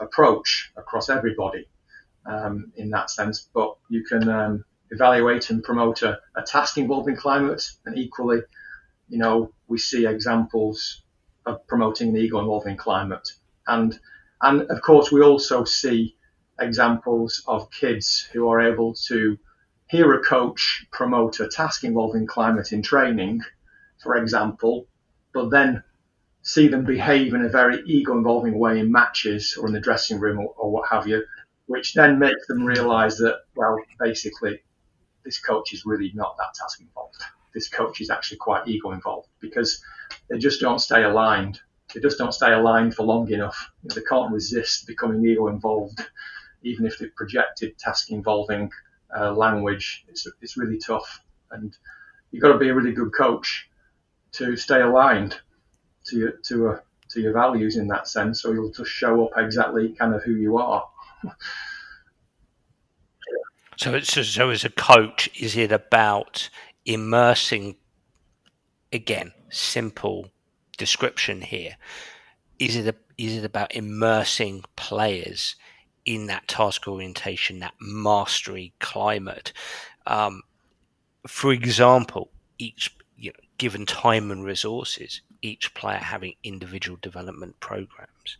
approach across everybody in that sense. But you can evaluate and promote a task involving climate, and equally, we see examples of promoting an ego involving climate, and of course we also see examples of kids who are able to hear a coach promote a task involving climate in training, for example, but then see them behave in a very ego-involving way in matches or in the dressing room or what have you, which then makes them realise that, well, basically, this coach is really not that task involved. this coach is actually quite ego involved, because they just don't stay aligned. They just don't stay aligned for long enough. They can't resist becoming ego involved, even if they've projected task involving language. It's really tough, and you've got to be a really good coach to stay aligned to your values in that sense, or you'll just show up exactly kind of who you are. So as a coach, is it about immersing, again, simple description here, is it about immersing players in that task orientation, that mastery climate? For example, each given time and resources, each player having individual development programs,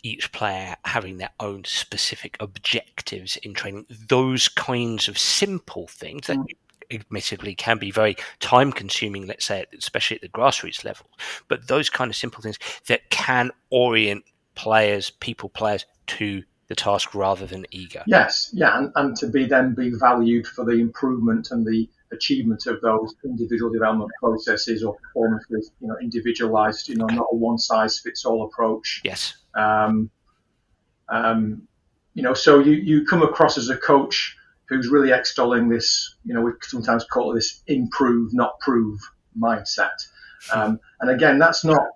each player having their own specific objectives in training, those kinds of simple things that admittedly can be very time consuming, let's say, especially at the grassroots level, but those kind of simple things that can orient players to the task rather than ego. Yes, yeah, and to be valued for the improvement and the achievement of those individual development processes or performances, individualized, not a one size fits all approach. Yes. So you come across as a coach who's really extolling this, we sometimes call it this improve, not prove mindset. And again, that's not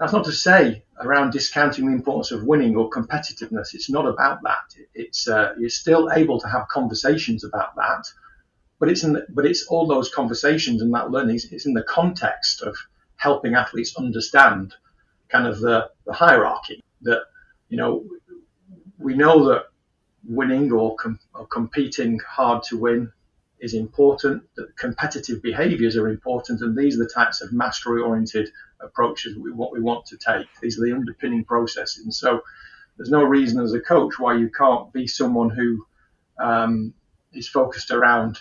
to say around discounting the importance of winning or competitiveness. It's not about that. It's you're still able to have conversations about that, but it's all those conversations and that learning. It's in the context of helping athletes understand kind of the hierarchy that we know that winning or competing hard to win is important, that competitive behaviours are important, and these are the types of mastery-oriented approaches we want to take. These are the underpinning processes, and so there's no reason as a coach why you can't be someone who is focused around,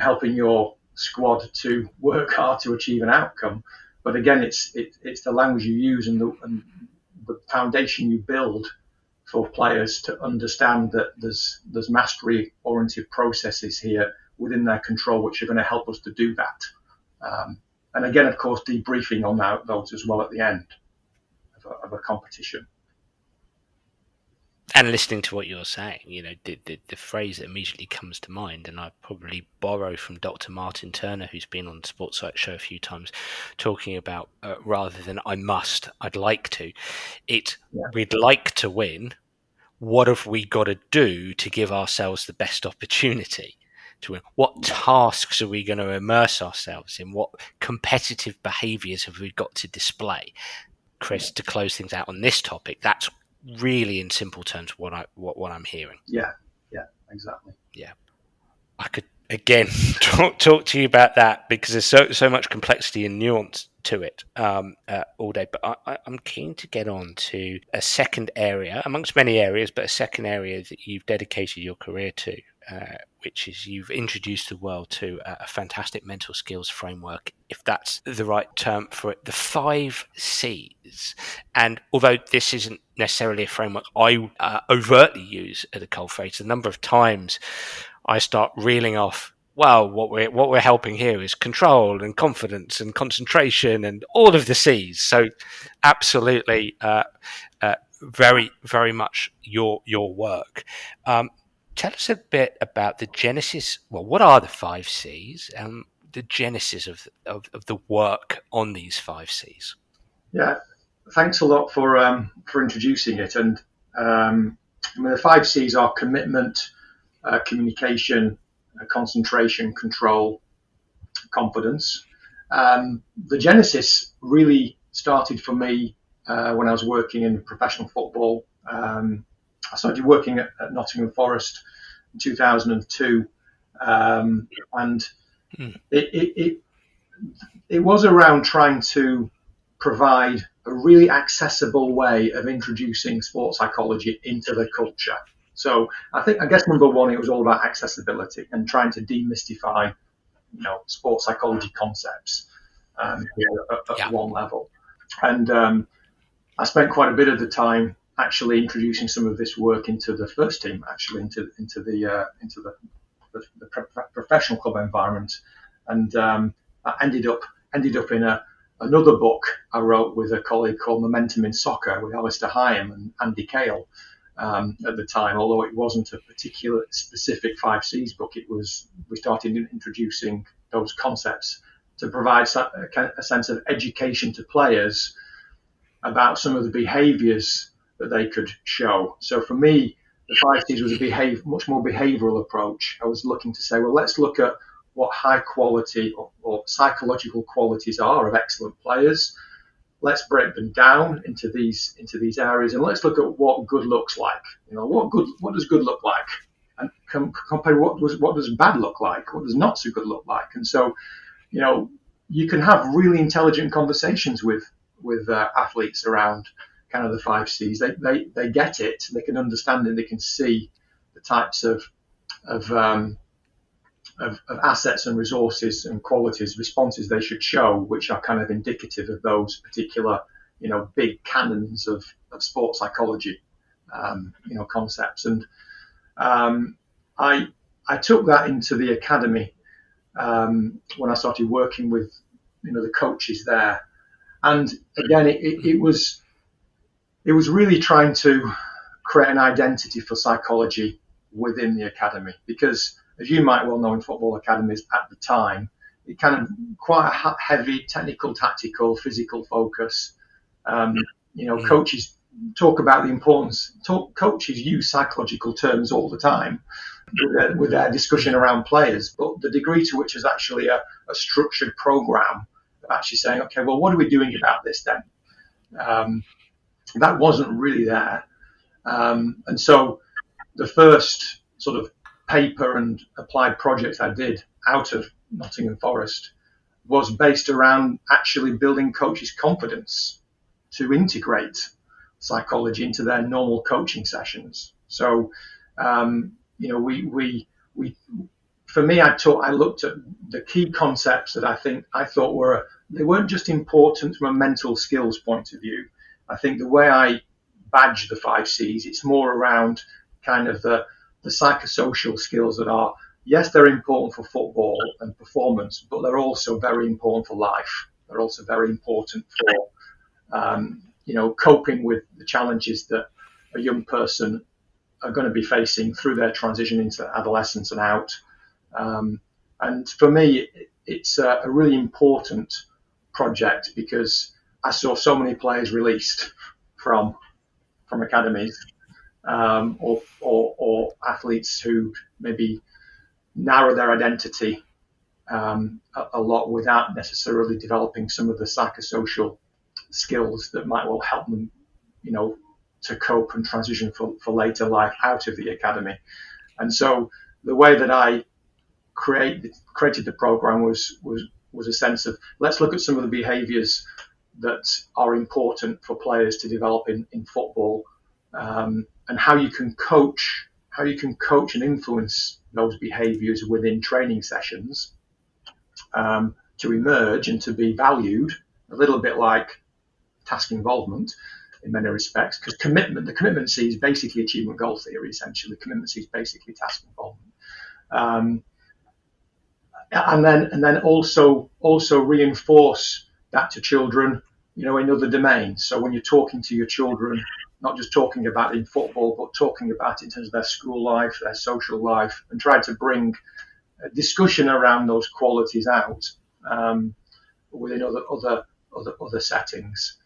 helping your squad to work hard to achieve an outcome. But again, it's the language you use and the foundation you build for players to understand that there's mastery-oriented processes here within their control, which are going to help us to do that. And again, of course, debriefing on those as well at the end of a competition. And listening to what you're saying, the phrase that immediately comes to mind, and I probably borrow from Dr. Martin Turner, who's been on the Sports Psych show a few times, talking about rather than I must, I'd like to. We'd like to win. What have we got to do to give ourselves the best opportunity to win? What tasks are we going to immerse ourselves in? What competitive behaviours have we got to display? Chris, to close things out on this topic, that's really in simple terms what I'm hearing. Yeah, exactly. Yeah, I could again talk to you about that because there's so much complexity and nuance to it all day. But I'm keen to get on to a second area amongst many areas, but a second area that you've dedicated your career to, which is you've introduced the world to a fantastic mental skills framework, if that's the right term for it, the 5 C's. And although this isn't necessarily a framework I overtly use at a coalface, a number of times I start reeling off, well, what we're helping here is control and confidence and concentration and all of the C's. So absolutely, very, very much your work. Tell us a bit about the genesis. Well, what are the 5 C's and the genesis of the work on these 5 C's? Yeah, thanks a lot for introducing it. And the 5 C's are commitment, communication, concentration, control, confidence. The genesis really started for me when I was working in professional football. I started working at Nottingham Forest in 2002, and it was around trying to provide a really accessible way of introducing sports psychology into the culture. So I guess number one, it was all about accessibility and trying to demystify, sports psychology concepts at one level. And I spent quite a bit of the time actually introducing some of this work into the first team, actually into the the professional club environment, and I ended up in another book I wrote with a colleague called Momentum in Soccer with Alistair Hyam and Andy Cale at the time. Although it wasn't a particular specific 5Cs book, we started introducing those concepts to provide a sense of education to players about some of the behaviours that they could show. So for me, the 5Cs was a much more behavioural approach. I was looking to say, well, let's look at what high quality or psychological qualities are of excellent players. Let's break them down into these areas, and let's look at what good looks like. What does good look like, and compare what does bad look like, what does not so good look like. And so, you can have really intelligent conversations with athletes around kind of the 5Cs. They get it, they can understand it, they can see the types of assets and resources and qualities, responses they should show, which are kind of indicative of those particular, big canons of sports psychology, concepts. And I took that into the academy when I started working with, the coaches there. And again, it was really trying to create an identity for psychology within the academy, because as you might well know, in football academies at the time, it kind of quite a heavy technical, tactical, physical focus. Coaches talk about the importance. Coaches use psychological terms all the time with their discussion around players, but the degree to which is actually a structured program of actually saying, okay, well, what are we doing about this then? That wasn't really there. And so the first sort of paper and applied project I did out of Nottingham Forest was based around actually building coaches' confidence to integrate psychology into their normal coaching sessions. So, for me, I looked at the key concepts that I thought they weren't just important from a mental skills point of view. I think the way I badge the 5Cs, it's more around kind of the psychosocial skills that are, yes, they're important for football and performance, but they're also very important for life. They're also very important for, coping with the challenges that a young person are going to be facing through their transition into adolescence and out. And for me, it's a really important project because I saw so many players released from academies, or athletes who maybe narrow their identity a lot without necessarily developing some of the psychosocial skills that might well help them, to cope and transition for later life out of the academy. And so the way that I created the program was a sense of, let's look at some of the behaviours that are important for players to develop in football, and how you can coach and influence those behaviours within training sessions to emerge and to be valued, a little bit like task involvement in many respects, because the commitment C is basically achievement goal theory. Essentially, commitment C is basically task involvement, and then also reinforce that to children, in other domains. So when you're talking to your children, not just talking about it in football, but talking about it in terms of their school life, their social life, and try to bring a discussion around those qualities out within other settings.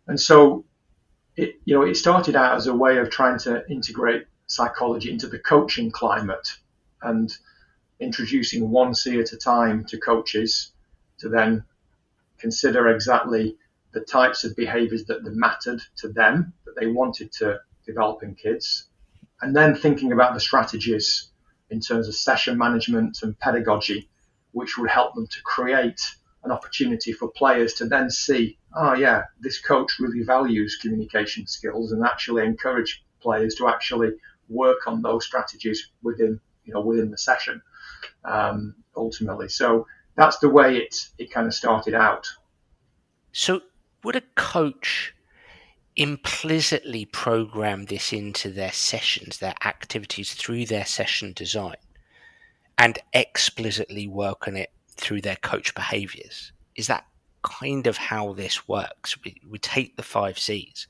And so it started out as a way of trying to integrate psychology into the coaching climate and introducing one C at a time to coaches to then consider exactly the types of behaviours that mattered to them, that they wanted to develop in kids, and then thinking about the strategies in terms of session management and pedagogy, which would help them to create an opportunity for players to then see, this coach really values communication skills, and actually encourage players to actually work on those strategies within the session, ultimately. So that's the way it kind of started out. So would a coach implicitly program this into their sessions, their activities through their session design, and explicitly work on it through their coach behaviors? Is that kind of how this works? We take the 5 C's,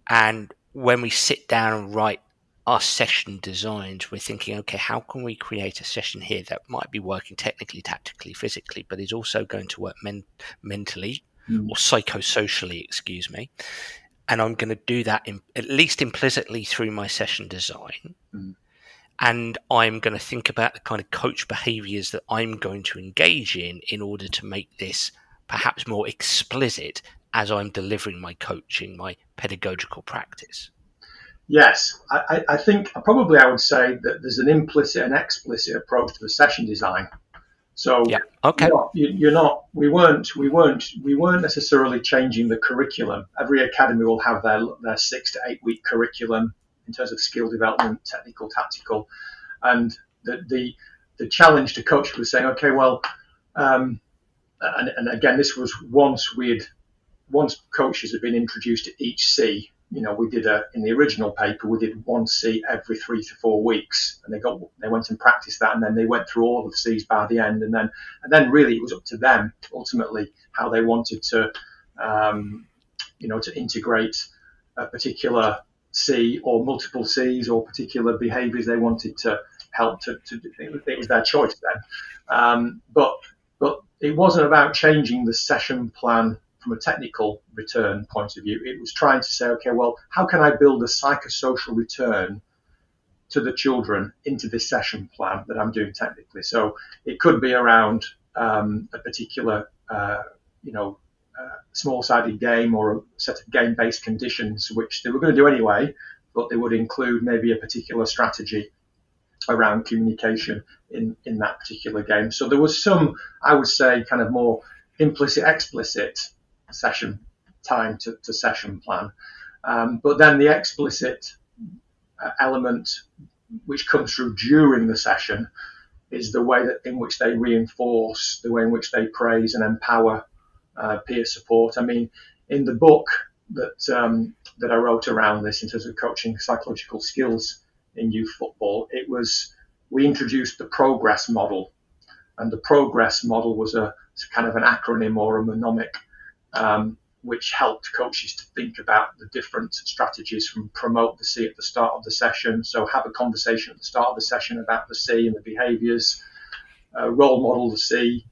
and when we sit down and write our session designs, we're thinking, okay, how can we create a session here that might be working technically, tactically, physically, but is also going to work mentally or psychosocially, excuse me. And I'm going to do that at least implicitly through my session design. And I'm going to think about the kind of coach behaviors that I'm going to engage in order to make this perhaps more explicit as I'm delivering my coaching, my pedagogical practice. Yes, I think probably I would say that there's an implicit and explicit approach to the session design. So yeah, okay. you're not. We weren't necessarily changing the curriculum. Every academy will have their 6 to 8 week curriculum in terms of skill development, technical, tactical, and the challenge to coach was saying, okay, well, and again, this was once coaches had been introduced to each C. We did in the original paper, we did 1C every 3 to 4 weeks, and they went and practiced that, and then they went through all of the C's by the end, and then really it was up to them ultimately how they wanted to, to integrate a particular C or multiple C's or particular behaviours they wanted to help to it was their choice then, but it wasn't about changing the session plan from a technical return point of view. It was trying to say, okay, well, how can I build a psychosocial return to the children into this session plan that I'm doing technically? So it could be around a particular, small-sided game or a set of game-based conditions, which they were going to do anyway, but they would include maybe a particular strategy around communication in that particular game. So there was some, I would say, kind of more implicit, explicit session time to session plan. But then the explicit element which comes through during the session is the way in which they reinforce, the way in which they praise and empower peer support. I mean, in the book that I wrote around this in terms of coaching psychological skills in youth football, we introduced the progress model, and the progress model was a kind of an acronym or a mnemonic, which helped coaches to think about the different strategies from promote the C at the start of the session. So have a conversation at the start of the session about the C and the behaviours, role model the C,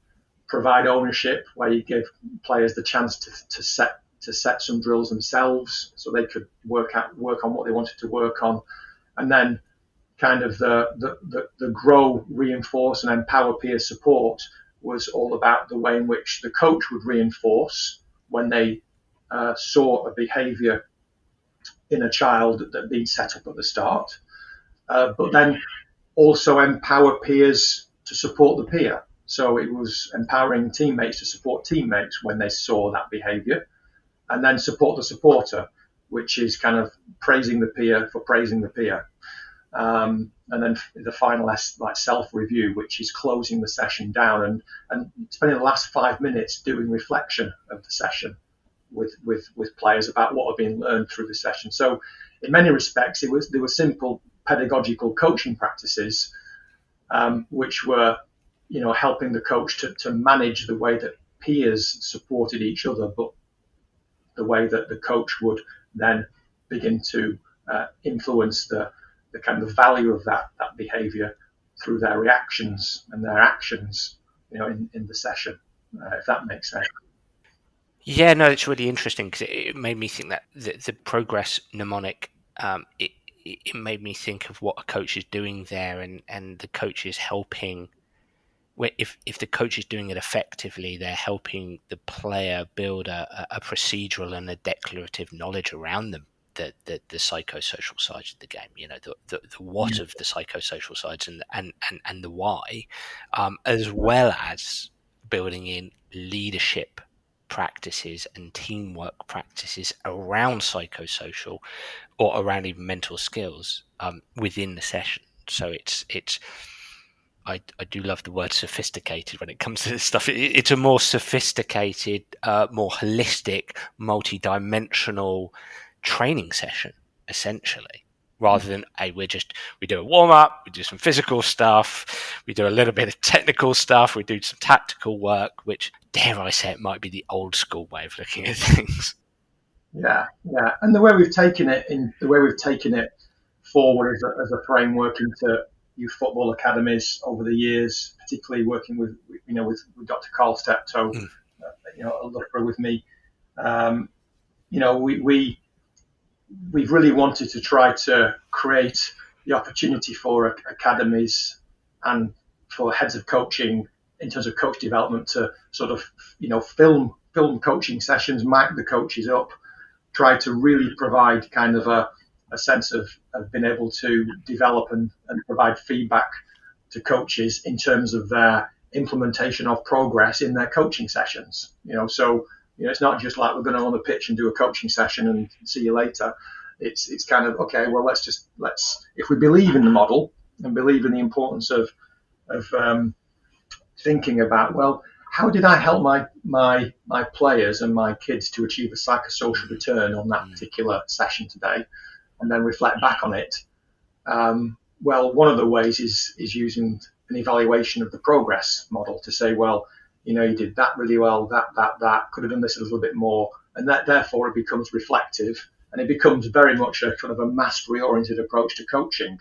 provide ownership where you give players the chance to set some drills themselves so they could work on what they wanted to work on, and then kind of the grow, reinforce and empower peer support was all about the way in which the coach would reinforce when they saw a behaviour in a child that had been set up at the start, but then also empower peers to support the peer. So it was empowering teammates to support teammates when they saw that behaviour, and then support the supporter, which is kind of praising the peer for praising the peer. And then the final like self-review, which is closing the session down and spending the last 5 minutes doing reflection of the session with players about what had been learned through the session. So in many respects, they were simple pedagogical coaching practices, which were, helping the coach to manage the way that peers supported each other, but the way that the coach would then begin to influence the kind of value of that behaviour through their reactions and their actions, in the session, if that makes sense. Yeah, no, it's really interesting because it made me think that the progress mnemonic, it made me think of what a coach is doing there, and the coach is helping. If the coach is doing it effectively, they're helping the player build a procedural and a declarative knowledge around them. The psychosocial sides of the game, the what of the psychosocial sides and the why, as well as building in leadership practices and teamwork practices around psychosocial or around even mental skills within the session. So it's I do love the word sophisticated when it comes to this stuff. It's a more sophisticated, more holistic, multi-dimensional training session, essentially, rather than, hey, we do a warm-up, we do some physical stuff, we do a little bit of technical stuff, we do some tactical work, which, dare I say, it might be the old school way of looking at things. Yeah, yeah. And the way we've taken it forward as a framework into youth football academies over the years, particularly working with Dr. Carl Steptoe, Mm. A Loughborough with me. Um, we've really wanted to try to create the opportunity for academies and for heads of coaching in terms of coach development to sort of film coaching sessions, mic the coaches up, try to really provide kind of a sense of being able to develop and provide feedback to coaches in terms of their implementation of progress in their coaching sessions. So it's not just like we're going to on the pitch and do a coaching session and see you later. It's kind of, okay, well, let's if we believe in the model and believe in the importance of thinking about, well, how did I help my players and my kids to achieve a psychosocial return on that particular session today, and then reflect back on it. Well, one of the ways is using an evaluation of the progress model to say, well, you did that really well, that could have done this a little bit more, and that therefore it becomes reflective, and it becomes very much a kind of a mastery-oriented approach to coaching,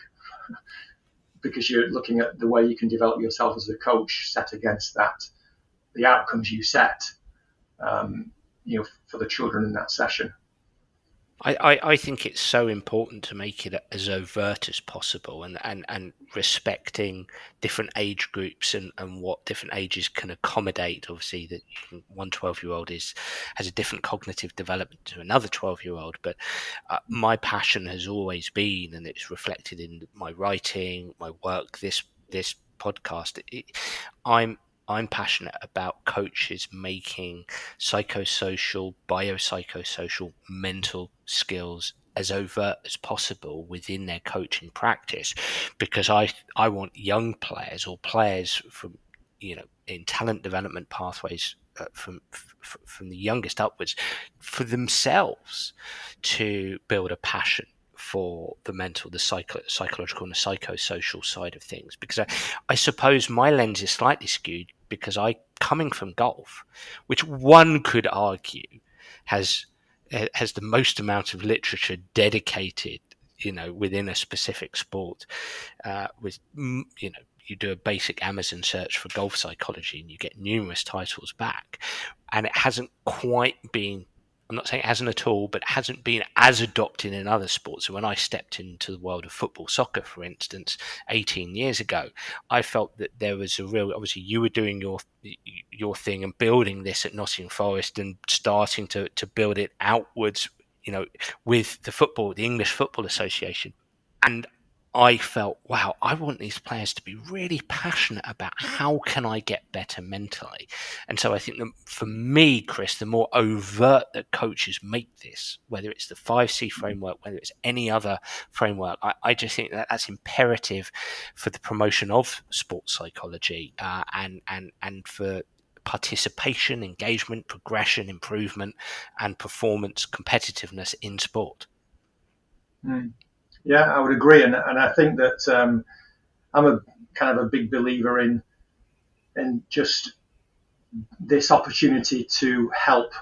because you're looking at the way you can develop yourself as a coach set against the outcomes you set, for the children in that session. I think it's so important to make it as overt as possible, and respecting different age groups and what different ages can accommodate. Obviously, that one 12-year-old has a different cognitive development to another 12-year-old. But my passion has always been, and it's reflected in my writing, my work, this podcast. I'm passionate about coaches making psychosocial, biopsychosocial, mental skills as overt as possible within their coaching practice, because I want young players or players from in talent development pathways from the youngest upwards for themselves to build a passion for the mental, the psychological and the psychosocial side of things. Because I suppose my lens is slightly skewed because coming from golf, which one could argue has the most amount of literature dedicated, within a specific sport, you do a basic Amazon search for golf psychology and you get numerous titles back, and it hasn't quite been, I'm not saying it hasn't at all, but it hasn't been as adopted in other sports. So when I stepped into the world of football, soccer, for instance, 18 years ago, I felt that there was a real, obviously you were doing your thing and building this at Nottingham Forest and starting to build it outwards, with the English Football Association. And I felt, wow, I want these players to be really passionate about how can I get better mentally. And so I think that for me, Chris, the more overt that coaches make this, whether it's the 5C framework, whether it's any other framework, I just think that that's imperative for the promotion of sports psychology, and for participation, engagement, progression, improvement, and performance competitiveness in sport. Yeah, I would agree, and I think that I'm a kind of a big believer in just this opportunity to help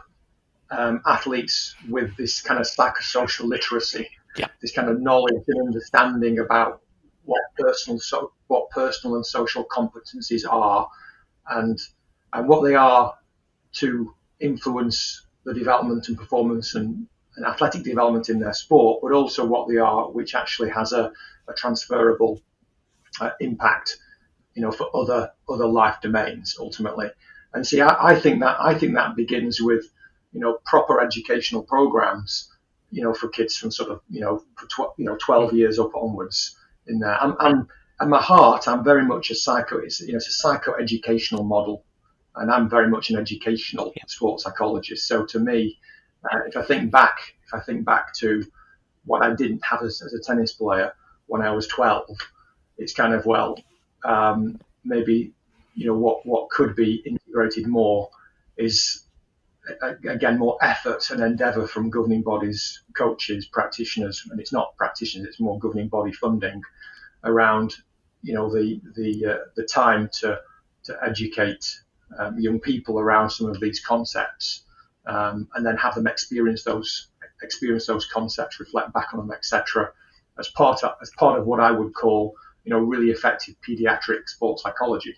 athletes with this kind of psychosocial literacy, this kind of knowledge and understanding about what personal and social competencies are, and what they are to influence the development and performance and athletic development in their sport, but also what they are, which actually has a transferable impact, for other life domains ultimately. And see, I think that begins with, proper educational programs, for kids from sort of, 12 years up onwards in there. And my heart, I'm very much it's a psychoeducational model, and I'm very much an educational sports psychologist. So to me, if I think back to what I didn't have as a tennis player when I was 12, it's kind of, maybe what could be integrated more is again more effort and endeavour from governing bodies, coaches, practitioners, and it's not practitioners, it's more governing body funding around the time to educate young people around some of these concepts, and then have them experience those concepts, reflect back on them, etc. As part of what I would call really effective paediatric sports psychology.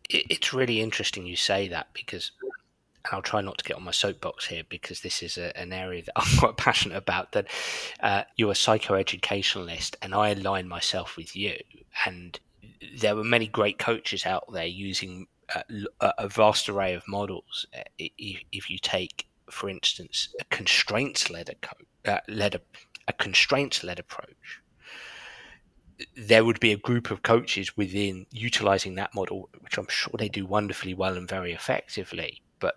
It's really interesting you say that, because, and I'll try not to get on my soapbox here, because this is an area that I'm quite passionate about, that you're a psychoeducationalist and I align myself with you. And there were many great coaches out there using a vast array of models. If you take, for instance, a constraints-led approach, there would be a group of coaches within utilizing that model, which I'm sure they do wonderfully well and very effectively, but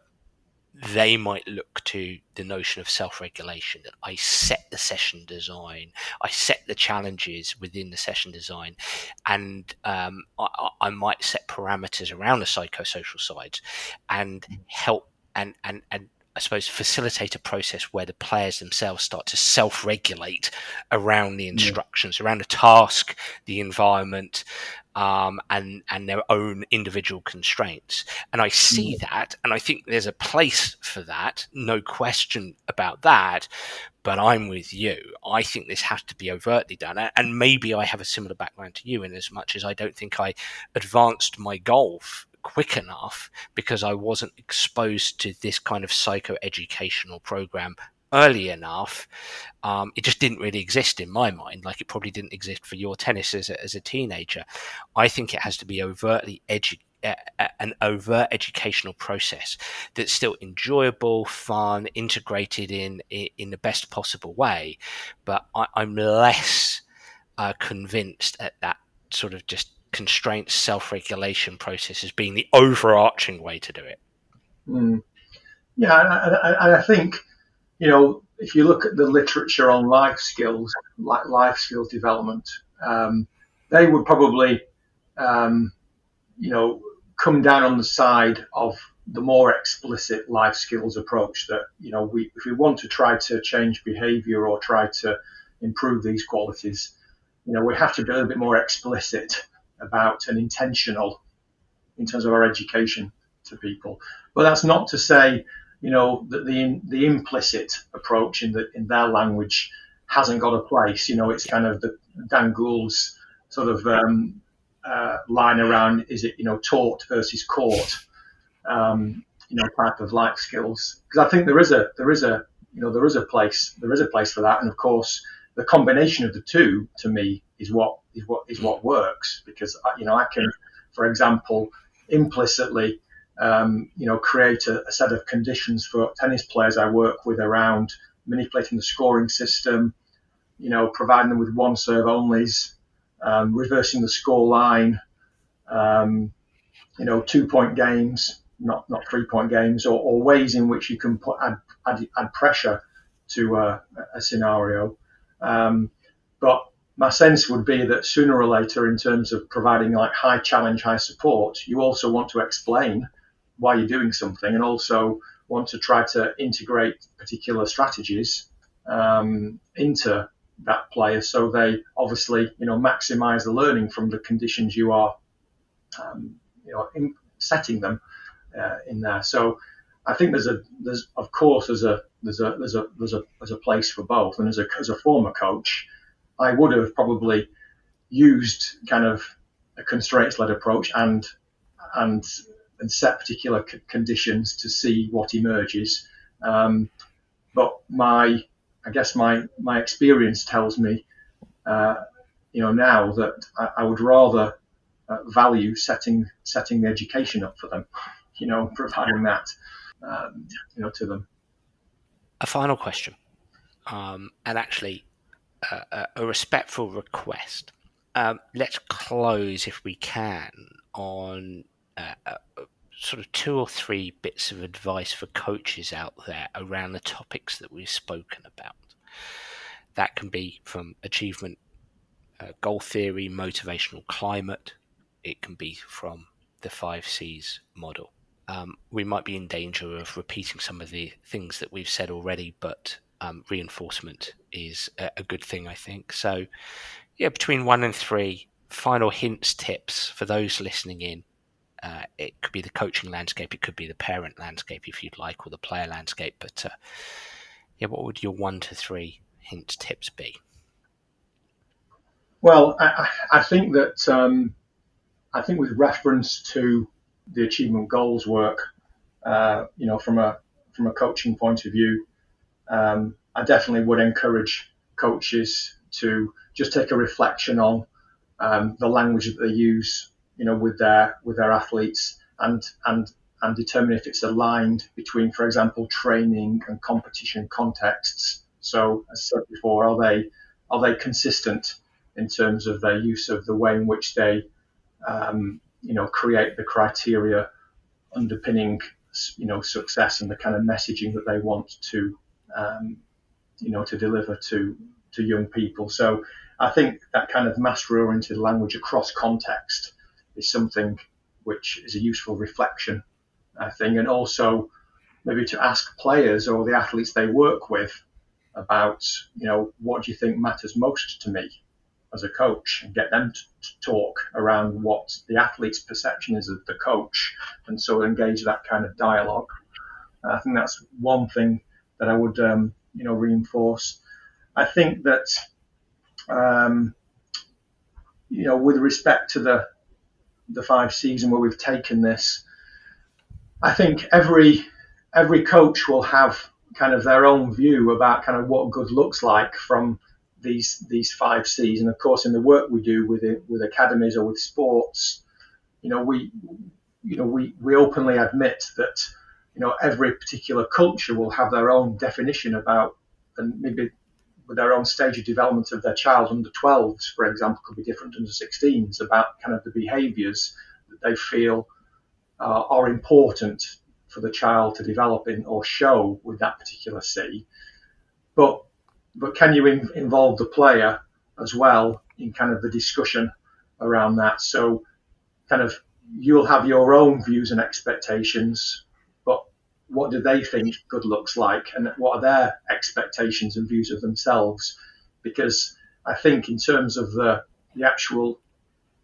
they might look to the notion of self-regulation, that I set the session design, I set the challenges within the session design, and I might set parameters around the psychosocial sides and help and I suppose facilitate a process where the players themselves start to self-regulate around the instructions, around the task, the environment, and their own individual constraints. And I see that, and I think there's a place for that, no question about that. But I'm with you. I think this has to be overtly done. And maybe I have a similar background to you, in as much as I don't think I advanced my golf quick enough because I wasn't exposed to this kind of psychoeducational program early enough. It just didn't really exist in my mind, like it probably didn't exist for your tennis as a teenager. I think it has to be an overt educational process that's still enjoyable, fun, integrated in the best possible way. But I'm less convinced at that sort of just constraint self-regulation process as being the overarching way to do it. Yeah, and I think if you look at the literature on life skills, like life skills development, they would probably come down on the side of the more explicit life skills approach, that if we want to try to change behavior or try to improve these qualities, we have to be a little bit more explicit about and intentional in terms of our education to people. But that's not to say that the implicit approach in their language hasn't got a place. It's kind of the Dan Gould's sort of line around, is it taught versus caught, type of life skills. Because I think there is a place for that, and of course the combination of the two to me is what works, because I can, for example, implicitly create a set of conditions for tennis players I work with around manipulating the scoring system, providing them with one serve onlys, reversing the score line, 2-point games, not 3-point games, or ways in which you can add pressure to a scenario. But my sense would be that sooner or later, in terms of providing like high challenge, high support, you also want to explain why you're doing something, and also want to try to integrate particular strategies into that player, so they obviously maximize the learning from the conditions you are setting them in there. So I think there's a place for both. And as a former coach, I would have probably used kind of a constraints-led approach and set particular conditions to see what emerges. But my experience tells me, now that I would rather value setting the education up for them, providing that, to them. A final question, and actually a respectful request. Let's close, if we can, on sort of 2 or 3 bits of advice for coaches out there around the topics that we've spoken about. That can be from achievement, goal theory, motivational climate, it can be from the 5Cs model. We might be in danger of repeating some of the things that we've said already, but reinforcement is a good thing, I think. So, yeah, between 1 and 3 final hints, tips for those listening in. It could be the coaching landscape, it could be the parent landscape if you'd like, or the player landscape. But yeah, what would your 1 to 3 hint tips be? Well, I think that I think with reference to the achievement goals work, from a coaching point of view, I definitely would encourage coaches to just take a reflection on the language that they use, with their athletes, and determine if it's aligned between, for example, training and competition contexts. So, as I said before, are they consistent in terms of their use of the way in which they create the criteria underpinning success and the kind of messaging that they want to to deliver to young people. So I think that kind of mastery-oriented language across context is something which is a useful reflection, I think, and also maybe to ask players or the athletes they work with about, what do you think matters most to me as a coach, and get them to talk around what the athlete's perception is of the coach, and so engage that kind of dialogue. I think that's one thing that I would, reinforce. I think that, with respect to the 5Cs and where we've taken this, I think every coach will have kind of their own view about kind of what good looks like from these 5Cs. And of course, in the work we do with academies or with sports, we openly admit that every particular culture will have their own definition about, and maybe with their own stage of development of their child. Under 12s, for example, could be different under 16s, about kind of the behaviours that they feel are important for the child to develop in or show with that particular C. But can you involve the player as well in kind of the discussion around that? So kind of you'll have your own views and expectations, but what do they think good looks like, and what are their expectations and views of themselves? Because I think in terms of the actual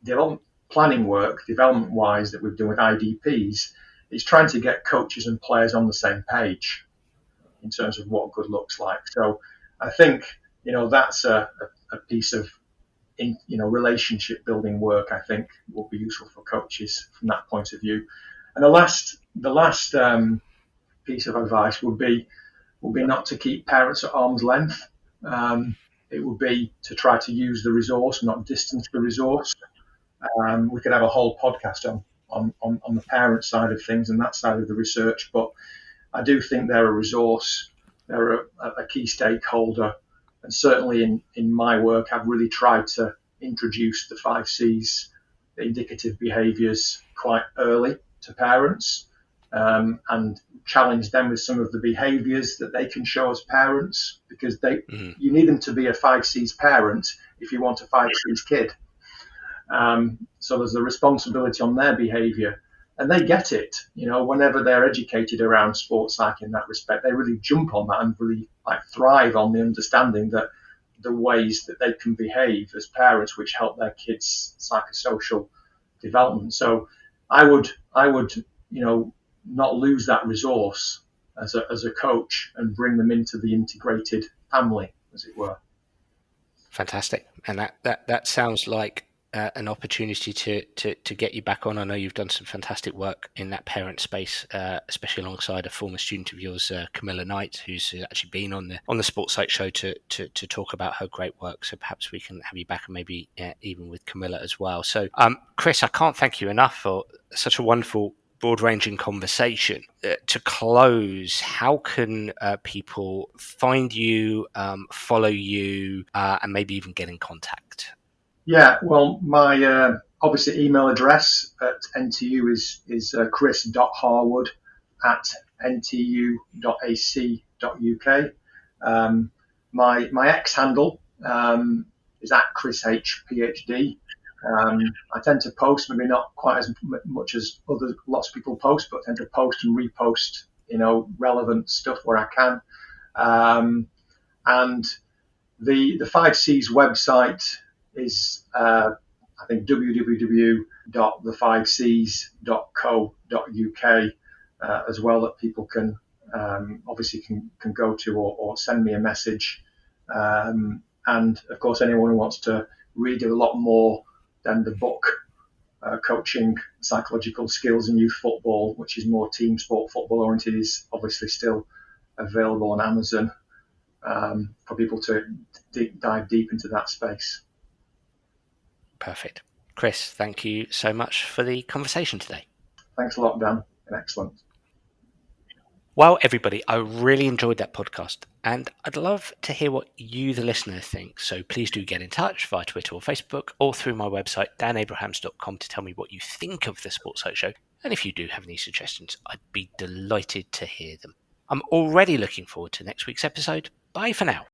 development planning work, development-wise, that we've done with IDPs, it's trying to get coaches and players on the same page in terms of what good looks like. So I think, that's a piece of relationship building work, I think, will be useful for coaches from that point of view. And the last piece of advice would be not to keep parents at arm's length. It would be to try to use the resource, not distance the resource. We could have a whole podcast on the parent side of things and that side of the research, but I do think they're a resource, they're a key stakeholder, and certainly in my work, I've really tried to introduce the 5Cs, the indicative behaviours, quite early to parents, and challenge them with some of the behaviours that they can show as parents, because you need them to be a 5Cs parent if you want a 5Cs kid. So there's a responsibility on their behaviour, and they get it. Whenever they're educated around sports psych in that respect, they really jump on that and really thrive on the understanding that the ways that they can behave as parents, which help their kids' psychosocial development. So I would not lose that resource as a coach and bring them into the integrated family, as it were. Fantastic, and that sounds like an opportunity to get you back on. I know you've done some fantastic work in that parent space, especially alongside a former student of yours, Camilla Knight, who's actually been on the Sports Psych show to talk about her great work. So perhaps we can have you back, and maybe even with Camilla as well. So, Chris, I can't thank you enough for such a wonderful, broad-ranging conversation. To close, how can people find you, follow you, and maybe even get in contact? Yeah, well, my obviously email address at NTU is chris.harwood@ntu.ac.uk. My X handle is at Chris H PhD. I tend to post, maybe not quite as much as lots of people post, but I tend to post and repost, relevant stuff where I can. And the 5Cs website is, I think, www.the5cs.co.uk as well, that people can obviously can go to, or send me a message. And of course, anyone who wants to read a lot more than the book, Coaching Psychological Skills in Youth Football, which is more team sport football oriented, is obviously still available on Amazon for people to dive deep into that space. Perfect. Chris, thank you so much for the conversation today. Thanks a lot, Dan. Excellent. Well, everybody, I really enjoyed that podcast, and I'd love to hear what you, the listener, think. So please do get in touch via Twitter or Facebook, or through my website, danabrahams.com, to tell me what you think of the Sports Psych Show. And if you do have any suggestions, I'd be delighted to hear them. I'm already looking forward to next week's episode. Bye for now.